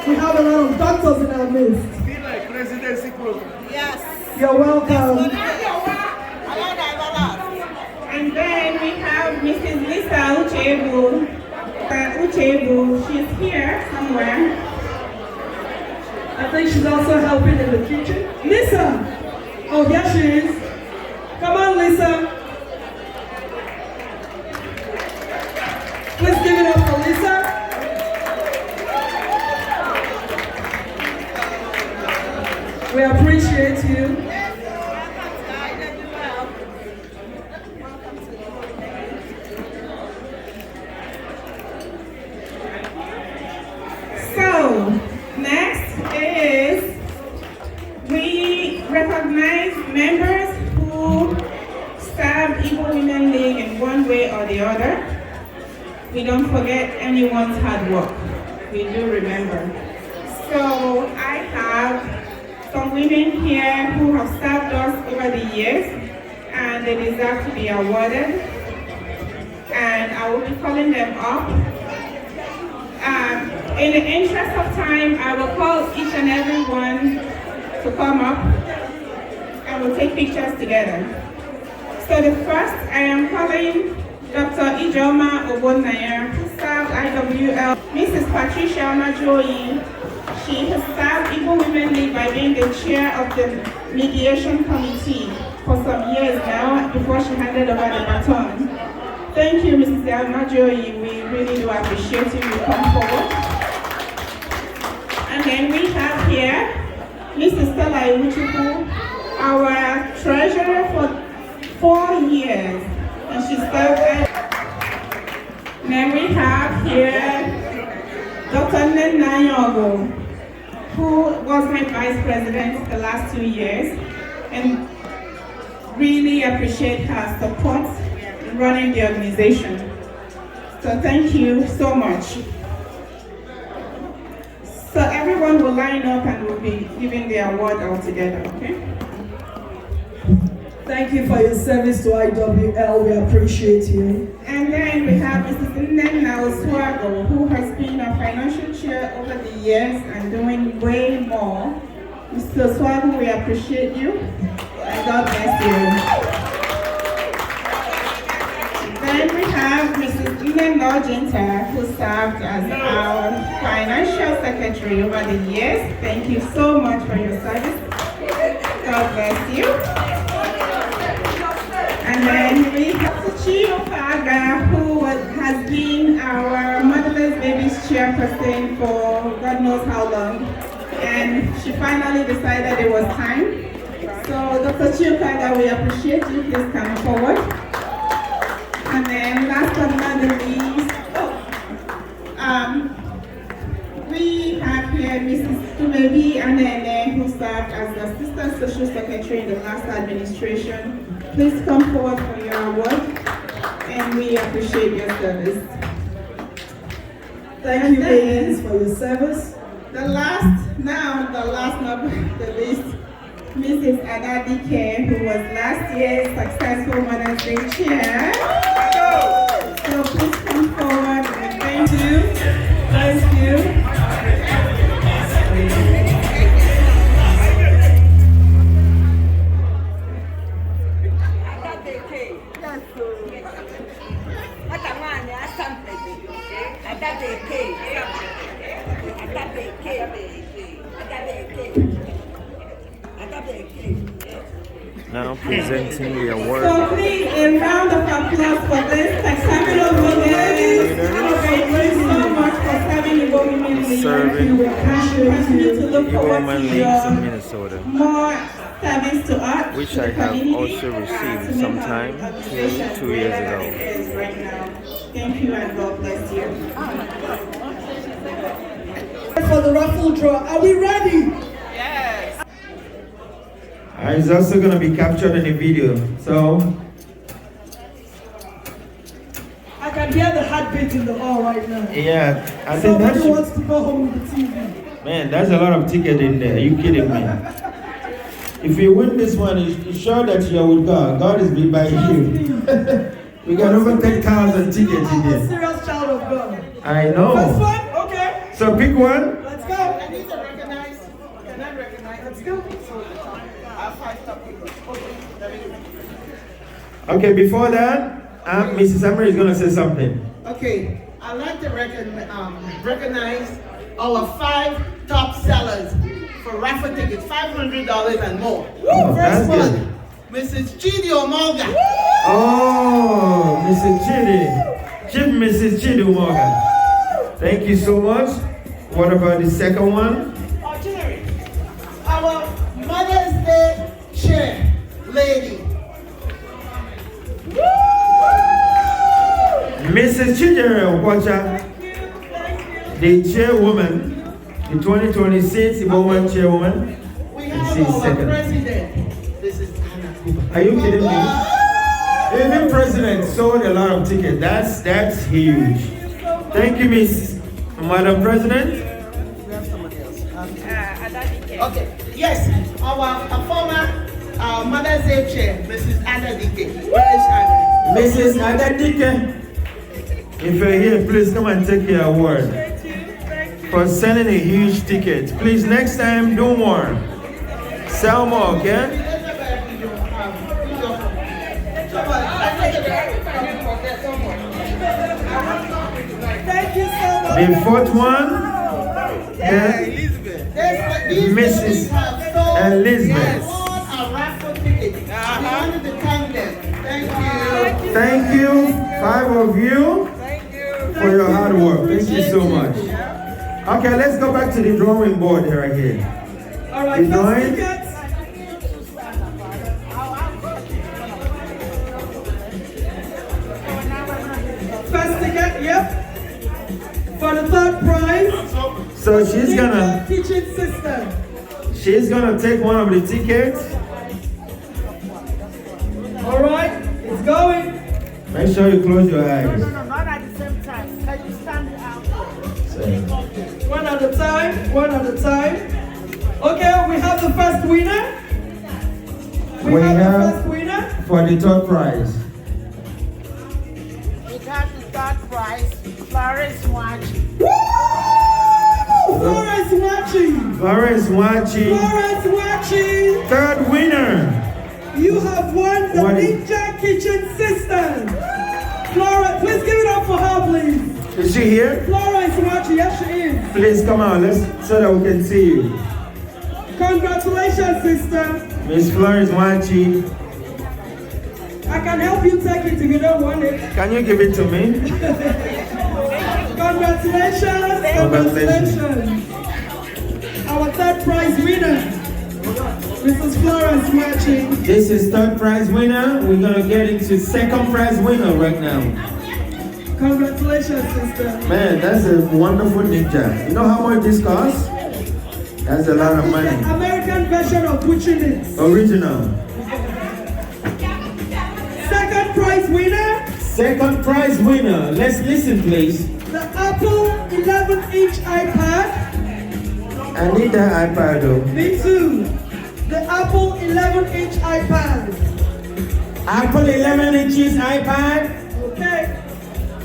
We have a lot of doctors in our midst. Feel like presidency program. Yes. You're welcome. And then we have Mrs. Lisa Uchebu. She's here somewhere. I think she's also helping in the kitchen. Lisa! Oh, here she is. Come on, Lisa. Please give it up for Lisa. We appreciate you. So, next is we recognize members who served Igbo Women League in one way or the other. We don't forget anyone's hard work. We do remember. So I have some women here who have served us over the years and they deserve to be awarded. And I will be calling them up. In the interest of time, I will call each and every one to come up and we'll take pictures together. So the first, I am calling Dr. Ijeoma Ogbonnaya, who served IWL. Mrs. Patricia Majoyi, she has served Igbo Women League by being the chair of the mediation committee for some years now before she handed over the baton. Thank you, Mrs. Majoyi. We really do appreciate you. You come forward. And then we have here Mrs. Stella Iwuchukwu, our treasurer for 4 years, and she served. Then we have here Dr. Nnenna Nyogo, who was my vice president the last 2 years, and really appreciate her support in running the organization. So thank you so much. So everyone will line up and we'll be giving the award all together, okay? Thank you for your service to IWL. We appreciate you. And then we have Mrs. Nnenna Oswago, who has been our financial chair over the years and doing way more. Mr. Oswago, we appreciate you. And God bless you. Then we have Mrs. Nnenna Ojinta, who served as our financial secretary over the years. Thank you so much for your service. God bless you. And then we have Chino Faga, who has been our Motherless Babies chairperson for God knows how long. she finally decided it was time. So Dr. Chiokaga, we appreciate you. Please come forward. And then last but not the least, we have here Mrs. Tumebi Anene, who served as the Assistant Social Secretary in the last administration. Please come forward for your award, and we appreciate your service. Thank you, ladies, for your service. The last not the least, Mrs. Adadike, who was last year's successful Mother's Day chair. So please come forward and thank you. Thank you. Now presenting the award. So please, a round of applause for this spectacular women. Thank you so much for serving Igbo women in the Serving we continue to look Igbo forward Women to Leagues in Minnesota, more service to us, which to I the have community, also received sometime two years ago. Right now. Thank you and God bless you. For the raffle draw, are we ready? Yes. It's also going to be captured in a video. So I can hear the heartbeat in the hall right now. yeah, I think Somebody that's, wants to go home with the TV. man, there's a lot of ticket in there. Are you kidding me? If you win this one, it's sure that you're with God. God is be by you. We got over 10,000 tickets in I'm a there. serious child of God. I know. First one? Okay. So pick one. Let's go. I need to recognize. Can I recognize? Let's go. Our 5 top people. Okay, before that, Mrs. Emery is going to say something. Okay, I'd like to recognize our 5 top sellers for raffle tickets, $500 and more. First that's one, Mrs. Chidi Omoga. Oh, Mrs. Chidi. Chief Mrs. Chidi Umoga. Thank you so much. What about the second one? Our Mother's Day chair lady. Mrs. Chidere Okwacha, the chairwoman, the 2026 Woman Chairwoman. We have our president. This is Anna. Are you kidding me? Even president sold a lot of tickets. That's huge. Thank you, Madam President. We have somebody else. Okay. Yes, our former Mother's Day chair, Mrs. Adadike. Where is Anna? Mrs. Adadike, if you're here, please come and take your award for selling a huge ticket. Please, next time, do more. Sell more, okay? Thank you so much. The fourth one, Mrs. Elizabeth. Thank you, 5 of you, for your hard work. Thank you so much. Okay, let's go back to the drawing board right here. All right, The drawing. First ticket, yep. For the third prize, So she's gonna kitchen system. take one of the tickets. All right, it's going. Make sure you close your eyes. No, not at the same time. Can you stand out? One at a time, one at a time. Okay, we have the first winner. We have the first winner. For the third prize. We got the third prize. Florence watching. Florence watching. Florence watching. Florence watching. Third winner. You have won the Ninja Kitchen System. Florence, please give it up for her, please. Is she here? Florence watching, yes she is. Please come on, so that we can see you. Congratulations, sister. Miss Florence watching. I can help you take it if you don't want it. Can you give it to me? Congratulations. Congratulations. I our third prize winner. Mrs. Florence watching. This is third prize winner. We're gonna get into second prize winner right now. Congratulations, sister. Man, that's a wonderful ninja. You know how much this costs? That's a lot of money. The American version of butchering it. Original. Second prize winner. Second prize winner. Let's listen, please. The Apple 11-inch iPad. I need that iPad though. Me too. The Apple 11-inch iPad. Apple 11 inches iPad. Okay.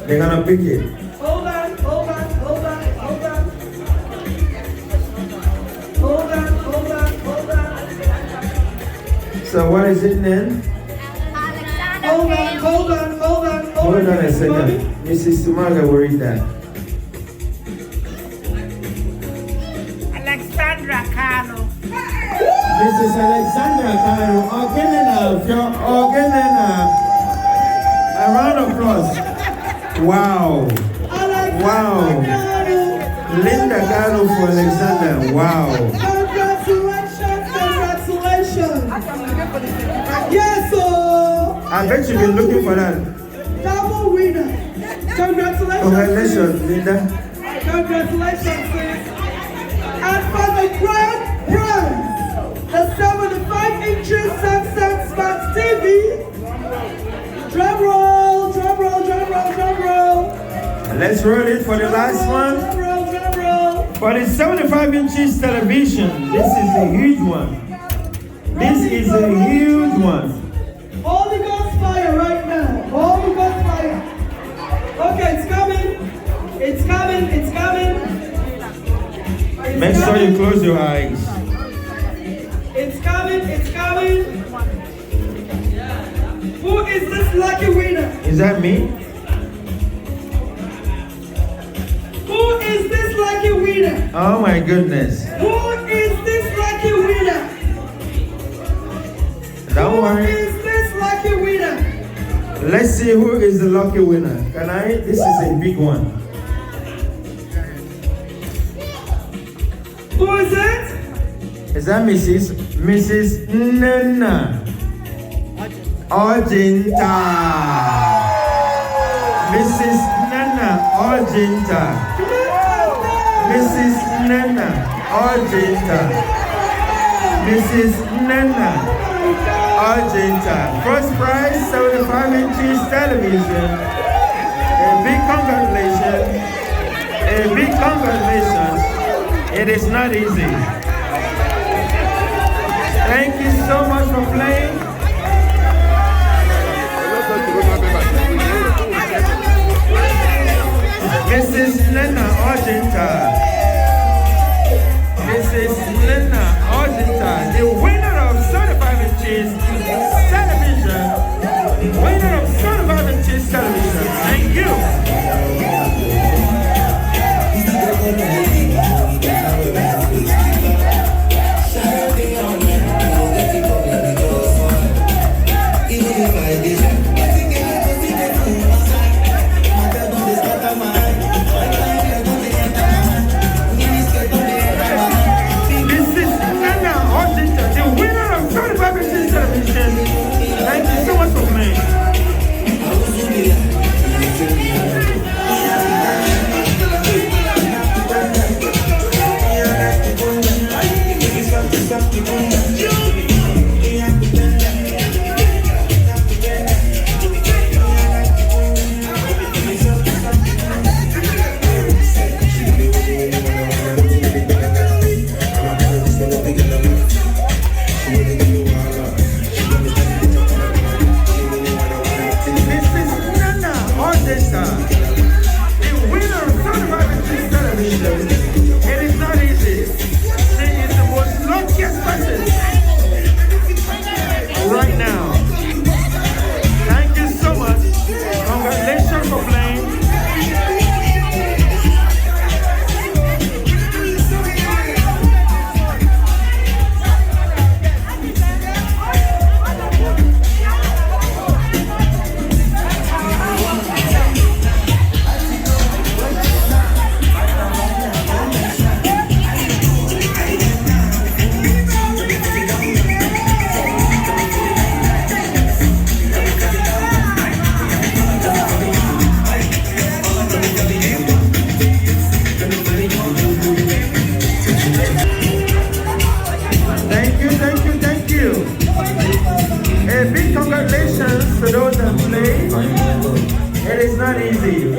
They're gonna pick it. Hold on, hold on, hold on, hold on. Hold on, hold on, hold on. So what is it then? Hold on, hold on, hold on, Hold on a second. Mrs. Sumaga will read that. Alexandra Carlo. Mrs. Alexandra Carlo. A round of applause. Wow. Wow. Linda Carlo for Alexander. Wow. Congratulations, congratulations. Yes, so. I bet you've been looking for that. Double winner. Congratulations. Congratulations, Linda. Congratulations, sis. And for the grand prize, the 75-inch Samsung Smart TV. Drum roll, drum roll, drum roll, drum roll. Let's roll it for the last one. Drum roll, drum roll. For the 75-inch television, this is a huge one. This is a huge one. Holy Ghost fire right now. Holy Ghost fire. Okay, it's coming. It's coming. It's coming. Make sure you close your eyes. It's coming. It's coming. Who is this lucky winner? Is that me? Who is this lucky winner? Oh my goodness. Who is this lucky winner? Don't worry. Who is this lucky winner? Let's see who is the lucky winner. Can I? This is a big one. Who is it? Is that Mrs. Nana Ojinta? Mrs. Nana Ojinta. Mrs. Nana Ojinta. Mrs. Nana Ojinta. First prize, 75-inch television. A big congratulations. A big congratulations. It is not easy. Thank you so much for playing. Mrs. Lena Ojinta. Mrs. Lena Ojinta, the winner of 75-inch television. Winner of 75-inch television. Thank you. Thank you so much for playing.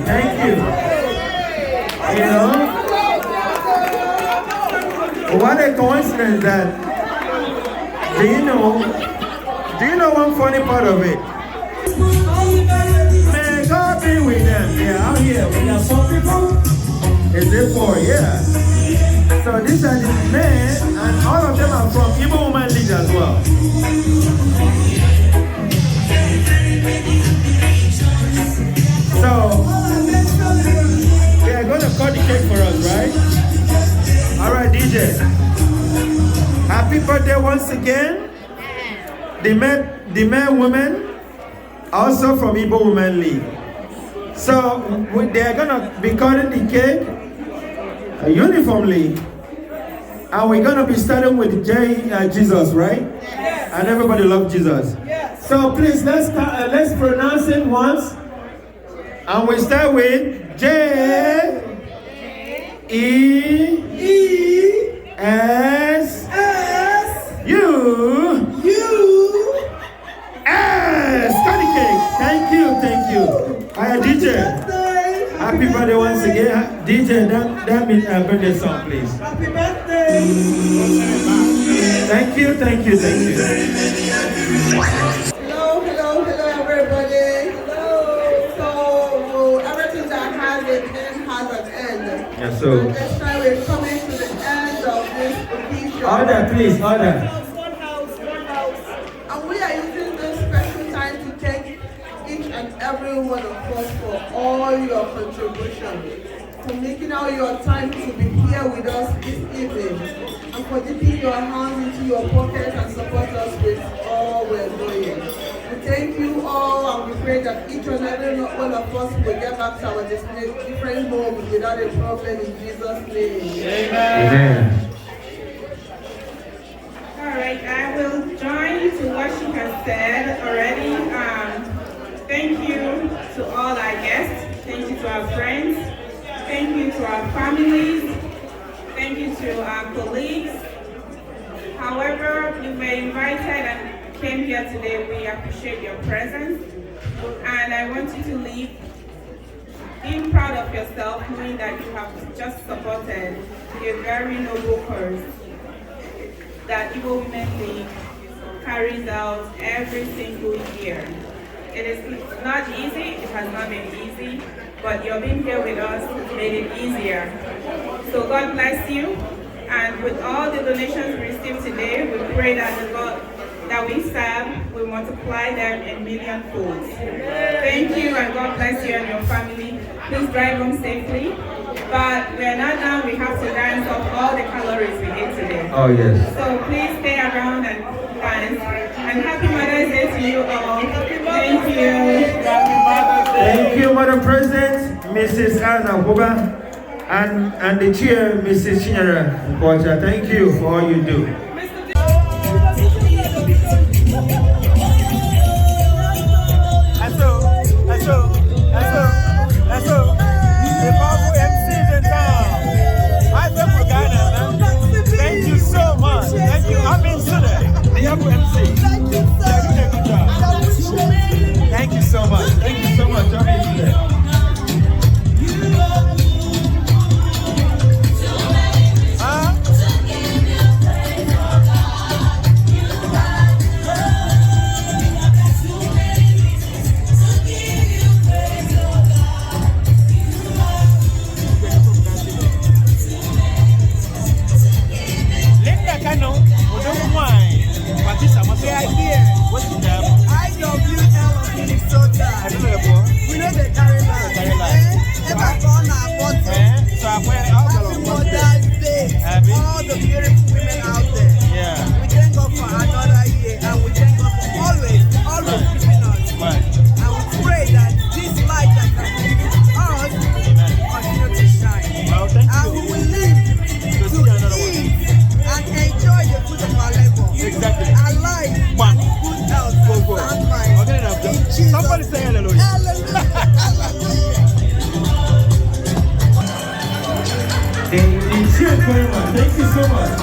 Thank you. You know, what a coincidence that, do you know one funny part of it? Man, God be with them. Yeah, out here, we got some people. Is it for? Yeah. So these are the men, and all of them are from Igbo Women League as well. So, they are going to cut the cake for us, right? All right, DJ. Happy birthday once again. The men, women, also from Igbo Women League. So, they are going to be cutting the cake uniformly. And we're going to be starting with Jesus, right? Yes. And everybody loves Jesus. Yes. So please, let's pronounce it once. And we start with J-E-S-U-S. Cutty cake. Thank you. Hi, DJ. Happy birthday once again. DJ, that means birthday song, please. Happy birthday. Thank you. Hello, everybody. Hello. So, everything that has an end has an end. Yes, so. And this time we're coming to the end of this occasion. Order, please, order. One house. And we are using this special time to thank each and every one of us for all your contributions, for making out your time to be here with us this evening, and for dipping your hands into your pockets and support us with all we're doing. We thank you all, and we pray that each and every one of us will get back to our different homes without a problem in Jesus' name. Amen. All right, I will join to what she has said already. Thank you to all our guests. Thank you to our friends. Thank you to our families. Thank you to our colleagues. However, you were invited and came here today. We appreciate your presence. And I want you to leave being proud of yourself, knowing that you have just supported a very noble cause that Igbo Women League carries out every single year. It's not easy, it has not been easy, but your being here with us made it easier. So God bless you, and with all the donations we received today, we pray that the God that we serve will multiply them in million folds. Thank you, and God bless you and your family. Please drive home safely. But we are not done, we have to dance off all the calories we ate today. Oh yes. So please stay around and dance. And happy Mother's Day to you all. Thank you. Thank you, Madam President, Mrs. Anna Boba, and the chair, Mrs. Chinonso Eduputa. Thank you for all you do. The powerful MCs in town. I think we're Ghana, man. Thank you so much. Thank you. I've been today. The Yahoo MC. Thank you, sir. You did a good job. Thank you so much. Thank you so much. I've been today. All the beautiful women out there. Yeah. We thank God for another year, and we thank God for always keeping us. Right. And we pray that this light that has given us continue to shine. Well, thank you. And we will live to eat and enjoy the fruit of our labor. Exactly. Our life and good health and sound mind. Okay, in Jesus. Somebody say hallelujah. Hallelujah. Ichie Nkeonyema, thank you so much.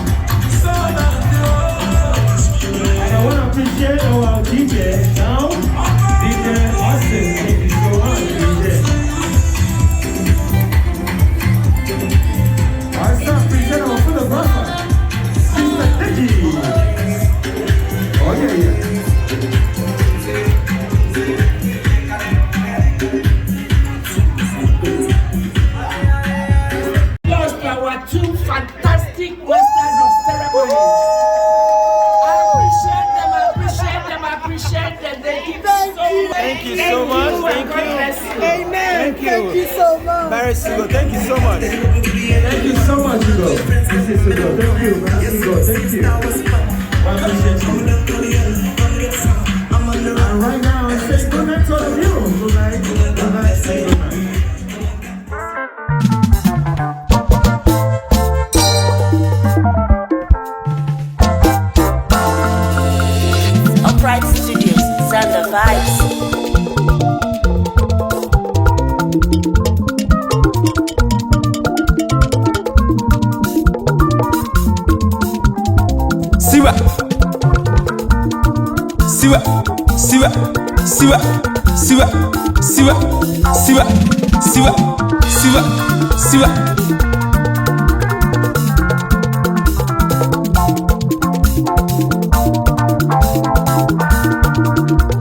And I want to appreciate our DJ now, DJ Austin. Thank you so much, DJ. fantastic masters of ceremonies. I appreciate them. They give so much. Thank you so much. Thank you. Amen. Thank you. Thank you so much. Very Sigo, thank you so much. Thank you so much, Igbo. This is Igbo. Thank you, Igbo. Thank you. I appreciate you. And right now, it's just good night to all of you. Good night. Good night. Say good night. Upright Studios, Zander Vibes. Siwa, siwa, siwa, siwa, siwa, siwa, siwa, siwa, siwa, siwa.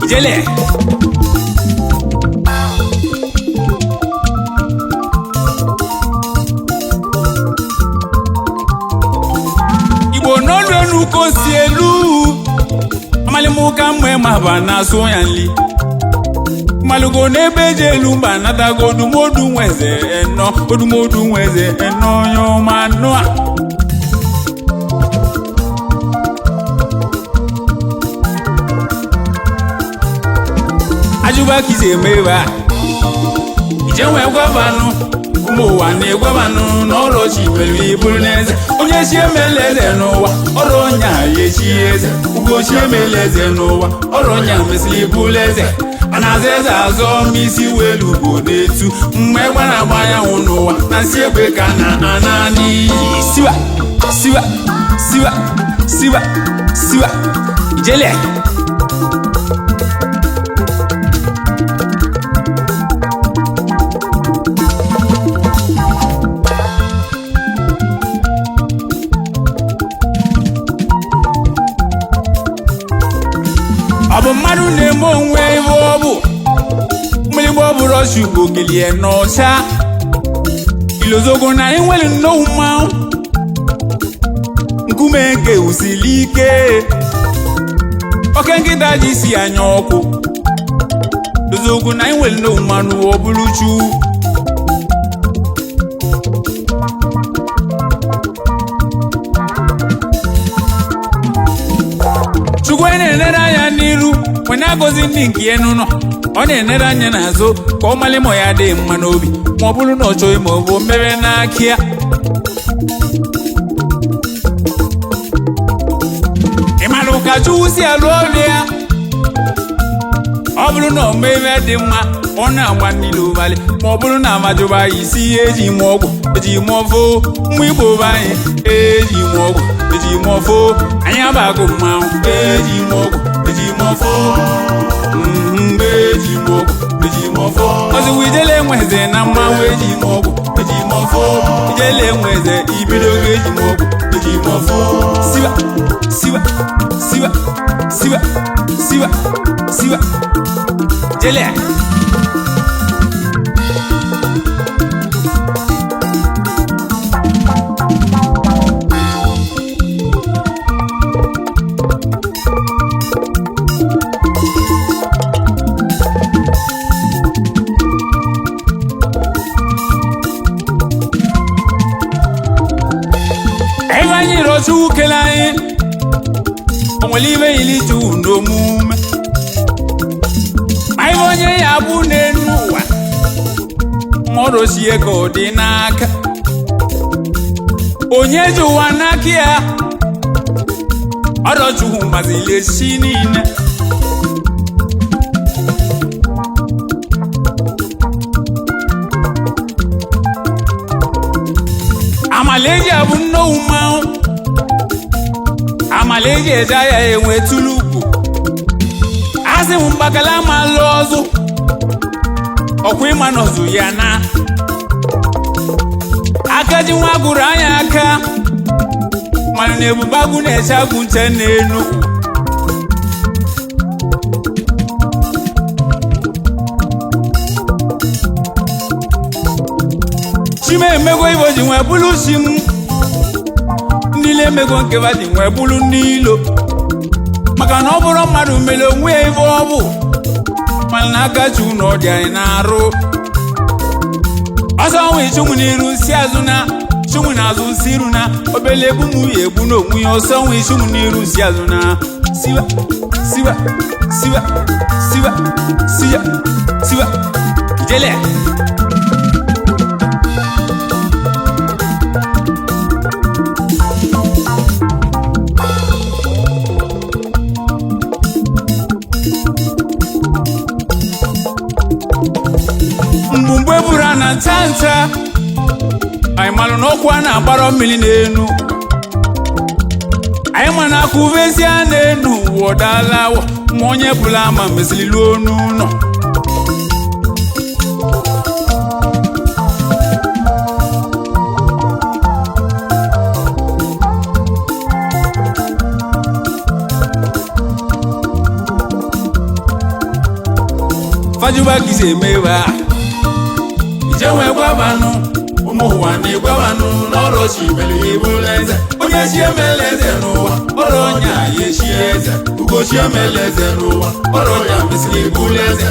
Ijele. Igbo n'olu enu kosi elu. Amalimuka mwe mabana so yanli. Malugo n'ebe jelu mba natago odumodu nweze eno. Odumodu nweze eno nyoma noa. Ajuba kize meba. Ijenwe gwabanu. Umu wa ne gwabanu n'ọrụ chi pelu iburu n'eze. Onye chi emeleze n'ụwa, ọrụ ọnya ya echi eze. Ugo chi emeleze n'ụwa, ọrụ ọnya mesịrị iburu eze. Anaza eze azọ misi welu bụ n'etu. Mgbe gbara agba anyanwụ n'ụwa, na si egbe ka na anani. Siwa, siwa, siwa, siwa, siwa. Ijele. Ọ bụ mmadụ na-eme onwe ihe ọ bụ mmiri ọ bụrụ ọchụ ugbo kelie n'ọcha ilozogo na enwere nnọọ mmanwụ nkume nke usili ike oke nkịta ji si anya ọkụ ilozogo na enwere nnọọ mmanụ ọ bụrụ chu Chukwu na-enere anya n'iru nwere agọzi ndị nke enu nọ ọ na-enere anya n'azụ ka ọ mali ma ya dị mma n'obi ma ọ bụrụ na ọ chọghị ma ọ bụ mere n'aka ya ịmara ụka Chukwu si alụ ọrụ ya ọ bụrụ na ọ mee ihe dị mma ọ na-agba niile ụbalị ma ọ bụrụ na amajụba ya isi ihe eji mụ ọgwụ eji mụ ọfụ mma Igbo be anyị eji mụ ọgwụ eji mụ ọfụ anyị abagụ mmanwụ eji mụ ọgwụ eji mụ ọfụ eji mụ ọgwụ eji mụ ọfụ ọzụwa ijele enweze na mmanwụ eji mụ ọgwụ eji mụ ọfụ ijele enweze ibido oge eji mụ ọgwụ eji mụ ọfụ siwa siwa siwa siwa siwa siwa jele anyị rochu kele anyị onwere ibe ili ju n'omume ma ibe onye ya bụ n'elu ụwa mmadụ sie ka ọ dị n'aka onye ji ụwa n'aka ya ọdọchukwu mazili esi niile amaleji abụ nnọọ mmanwụ amaleji eje ya enwe tulupu asị m mgbakala ma lụ ọzọ ọkwa ịma n'ọzụ ya na aka ji nwa gụrụ anya aka mana na ebubagụ na-eche agụ nche n'elu chime emego ibo ji nwe bụrụ chi m niile mego nke va dị nwee bụrụ n'ilo maka na ọ bụrụ mmadụ mere onwe ya ife ọ bụ mana n'aka Chukwu na ọ dị anyị na-arụ ọsọ nwe chụmụ n'iru si azụ na chụmụ n'azụ si iru na obele egbu m ya egbu n'onwe ya ọsọ nwe chụmụ n'iru si azụ na siwa siwa siwa siwa siwa siwa jele mgbe buru na nta anyị malụ n'ọkwa na-agbara mmiri n'enu anyị ma na akụ vezie n'enu wọdala ma onye bụla ama mesịrịlu onu nọ fajuba kise mewa ijewe gwabanu ụmụụwa na-egwabanu n'ọrụ chi mere ibụrụ eze onye chi emela eze n'ụwa ọrụ onye anyị echi eze ugochi emela eze n'ụwa ọrụ onye mesịrị ibụrụ eze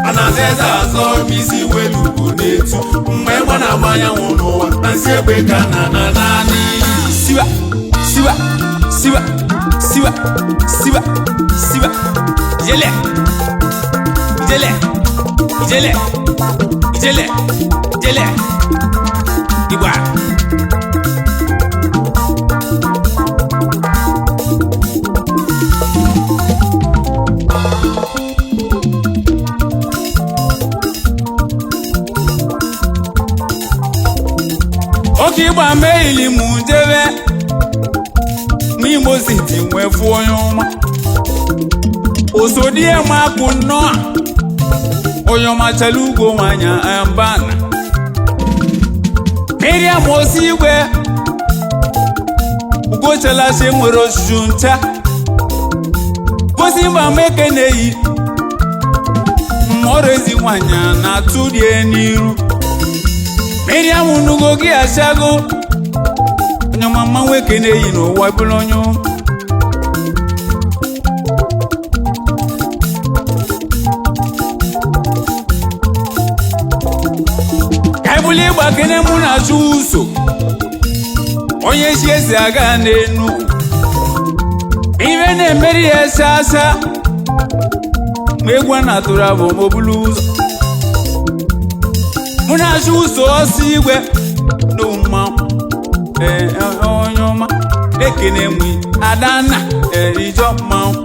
a na-aza eze azọ isi welu ugwu na-etu mgbe ịgba na-agba anyanwụ n'ụwa na nsị egbe ka na naanị siwa siwa siwa siwa siwa siwa jele jele jele jele jele Igbo oke ịgba meili m jebe ma Imo City nwee fụ onye ọma osodie m akpụ nnọọ onye ọma chala ugwo nwanya ambana Miriam osi igwe ugochala se nwere ojuju ncha gosi mba meke na-eyi mmọrọ ezi nwanya na-atụ die n'iru Miriam nugo gị achago onye ọma nwoke na-eyi n'ụwa bụrụ onye kaibuli ịgba kene mụ na-achụ ụso onye chi esi aga n'enu ibe na-emeri ya asa ma egwu a na-atụrụ abụ mobulu ụzọ mụ na-achụ ụso ọsọ igwe n'ụma onye ọma ekene mụ adanna erijọ mmanwụ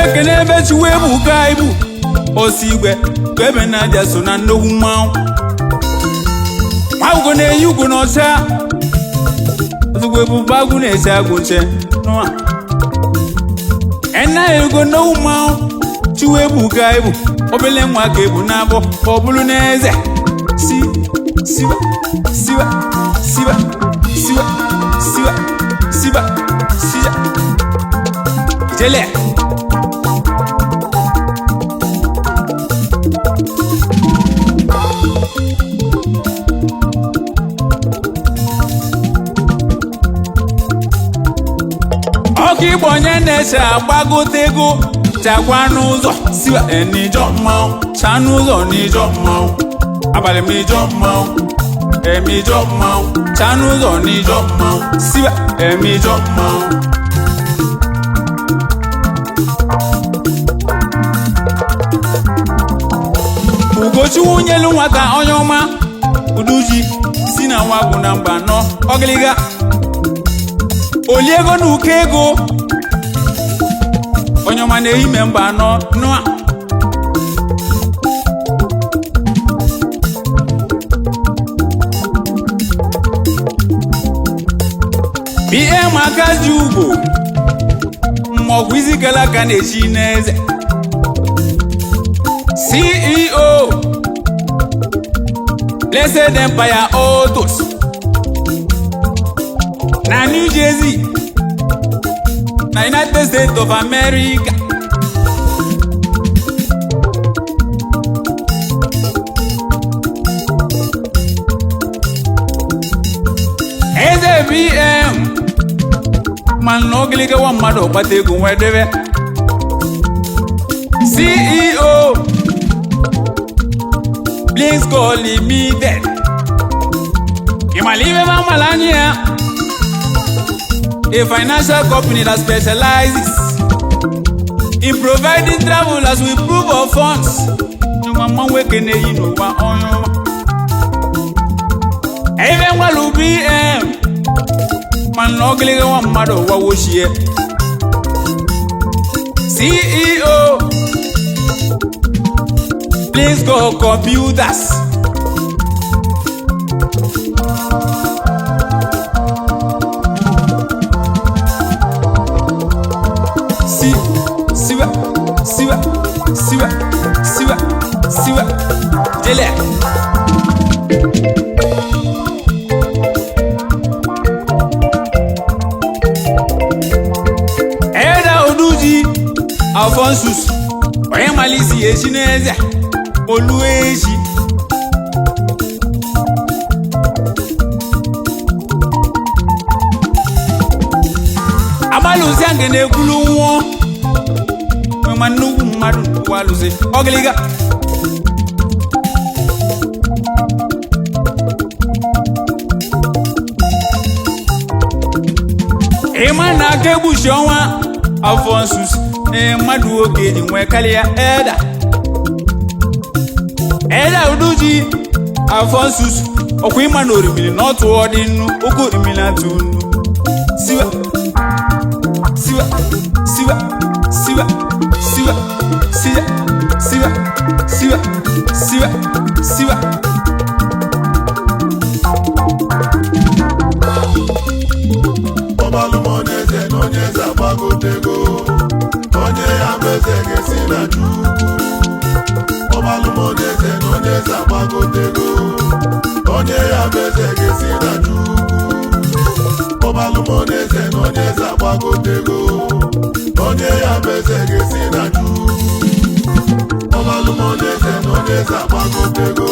ekene ebe chiwe bụ ka ibu osi igwe ka ebe na-aja so na nnukwu mmanwụ nwa ugo na-eyi ugo n'ọcha ozugbo ebube agụ na-eche agụ nche nụa ena ego nnukwu mmanwụ chiwe bụ ka ibu obele nwa ka ebu n'abọ ka ọ bụrụ n'eze siwa siwa siwa siwa siwa siwa siwa jele ọkụ igbo onye na-eche agbagote ego chakwa n'ụzọ siwa n'ijọ mmanwụ cha n'ụzọ n'ijọ mmanwụ abalị m ijọ mmanwụ ijọ mmanwụ cha n'ụzọ n'ijọ mmanwụ siwa ijọ mmanwụ ugochukwu nyelu nwata onye ọma uduji si na nwa bụ na mba nọ ọgịlịga oli ego na ụkọ ego onye ọma na-eyi me mba anọ nụa ihe maka ji ugbo maọbụ isi gara aka na-echi n'eze CEO Blessed Empire Autos na New Jersey na United States of America. BM man no giliga wa mmadụ gbata ego nwedebe CEO Please Go Limited Imalive Mamalania, a financial company that specializes in providing travelers with proof of funds. Even while BM man no giliga wa mmadụ wa woshie CEO Please Go Computers Siwa Jele Alphonsus, oye malisi echi n'eze, olu echi. Amaluzi ange n'ekulu nwo, mema nnukwu mmadụ waluzi, ogiliga. Ema na kebushi ọnwa, Alphonsus. Mmadụ oge ji nwe karịa Eda Uduji Alphonsus ọkwa ịma na orimiri na otu ọdị nnu oke orimiri atụ nnu Siwa Obalumoneze n'onyeze agbagotego onye ya bezege si na Chukwu. Obalumoneze n'onyeze agbagotego onye ya bezege si na Chukwu. Obalumoneze n'onyeze agbagotego onye ya bezege si na Chukwu. Obalumoneze n'onyeze agbagotego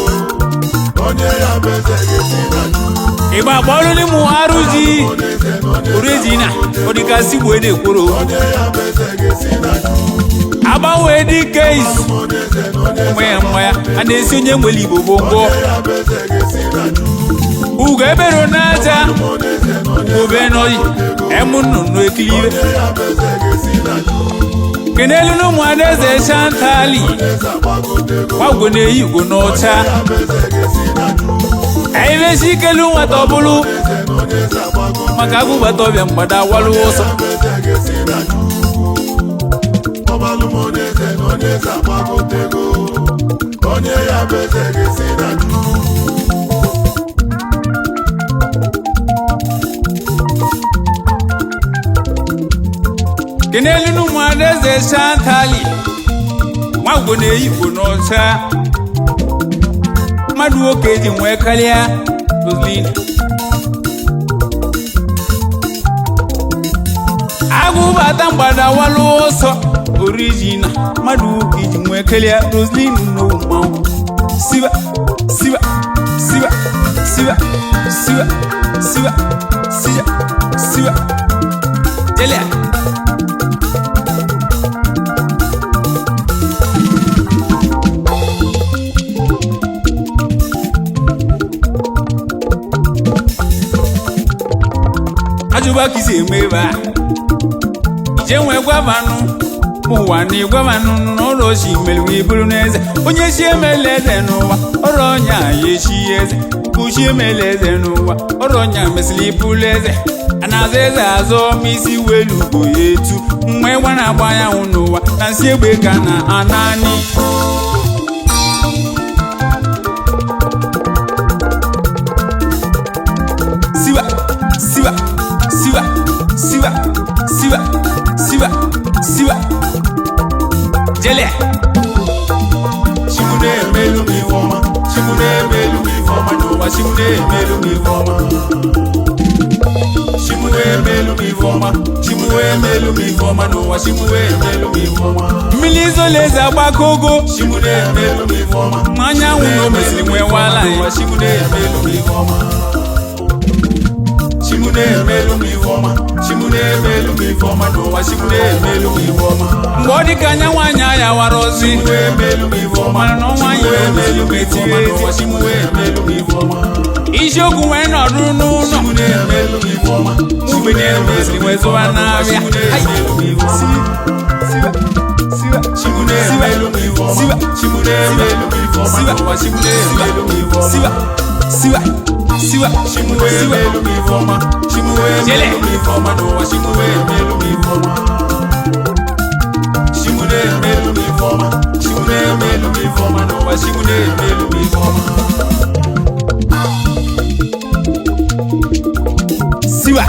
onye ya bezege si na Chukwu. Igba bolu ni mu aruji original odikasi bo ede koro abawo edi case moya anesi onye nweli Igbo bongo ugo ebero naja obe noyi emunu no ekiliwe kenelu no mu adeze Chantali wago ne yi go no cha Aive shikelu watobulu Makagu batobya mbada walu oso Obalumoneze n'onyeze agbagotego onye ya bezege si na Chukwu. Kenelu no mwadeze Chantali Wago ne Igbo n'ọcha mmadụ oke ji nwee karịa Roslyn agụbata mgbada walu ọsọ original mmadụ oke ji nwee karịa Roslyn n'ụmụ siwa Delia Ajuba kisi emeba ije nwe gwavanu ụwa na igwavanu n'ụlọ si melu iburu n'eze onye si emele eze n'ụwa ọrụ ọnya ya echi eze kuchi emele eze n'ụwa ọrụ ọnya mesịrị iburu eze anaza eze azọ misi welu ugbo ya etu mgbe ịgba na-agba anyanwụ n'ụwa na nsi egbe ka na anani Siwa Jele Chimune melu mi woma n'ụwa Chimune emelu m ife ọma Chimue emelu m ife ọma Chimue emelu m ife ọma n'ụwa Chimue emelu m ife ọma mmiri izoleze agbakogo Chimune emelu m ife ọma anyanwụ na o mesiri nwewala n'ụwa Chimune emelu m ife ọma Chimune emelu m ife ọma Chimune emelu m ife ọma n'ụwa Chimune emelu m ife ọma mgbe ọ dị ka anyanwụ anya ya wara ozi Chimune emelu m ife ọma n'ọnwa anyị emelu m ife ọma n'ụwa Chimune emelu m ife ọma isiokwu wee nọdụ n'ụlọ Chimune emelu m ife ọma Chimune emelu m ife ọma n'abịa Chimune emelu m ife ọma Chimune emelu m ife ọma n'ụwa Chimune emelu m ife ọma Siwa Chimue emelu m ife ọma Chimue emelu m ife ọma n'ụwa Chimue emelu m ife ọma Chimune emelu m ife ọma Chimune emelu m ife ọma n'ụwa Chimune emelu m ife ọma Siwa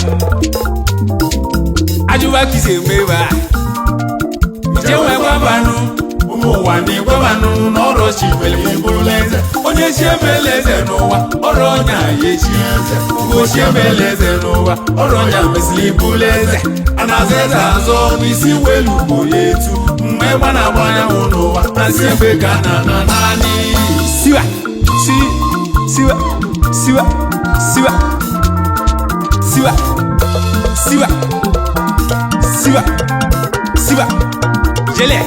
ajụba kise emeba Ijenwe gwabanụ ụmụ ụwa na-egwabanụ n'ọrụ chi mere m bụrụla eze onye chi emela eze n'ụwa ọrụ ọnya ya echi eze ugo chi emela eze n'ụwa ọrụ ọnya mesịrị bụrụla eze a na-aza eze azọ n'isi welu bụ ya etu mgbe gba na-agba anyanwụ n'ụwa na si ebe ka na naanị siwa siwa siwa siwa siwa siwa siwa siwa jele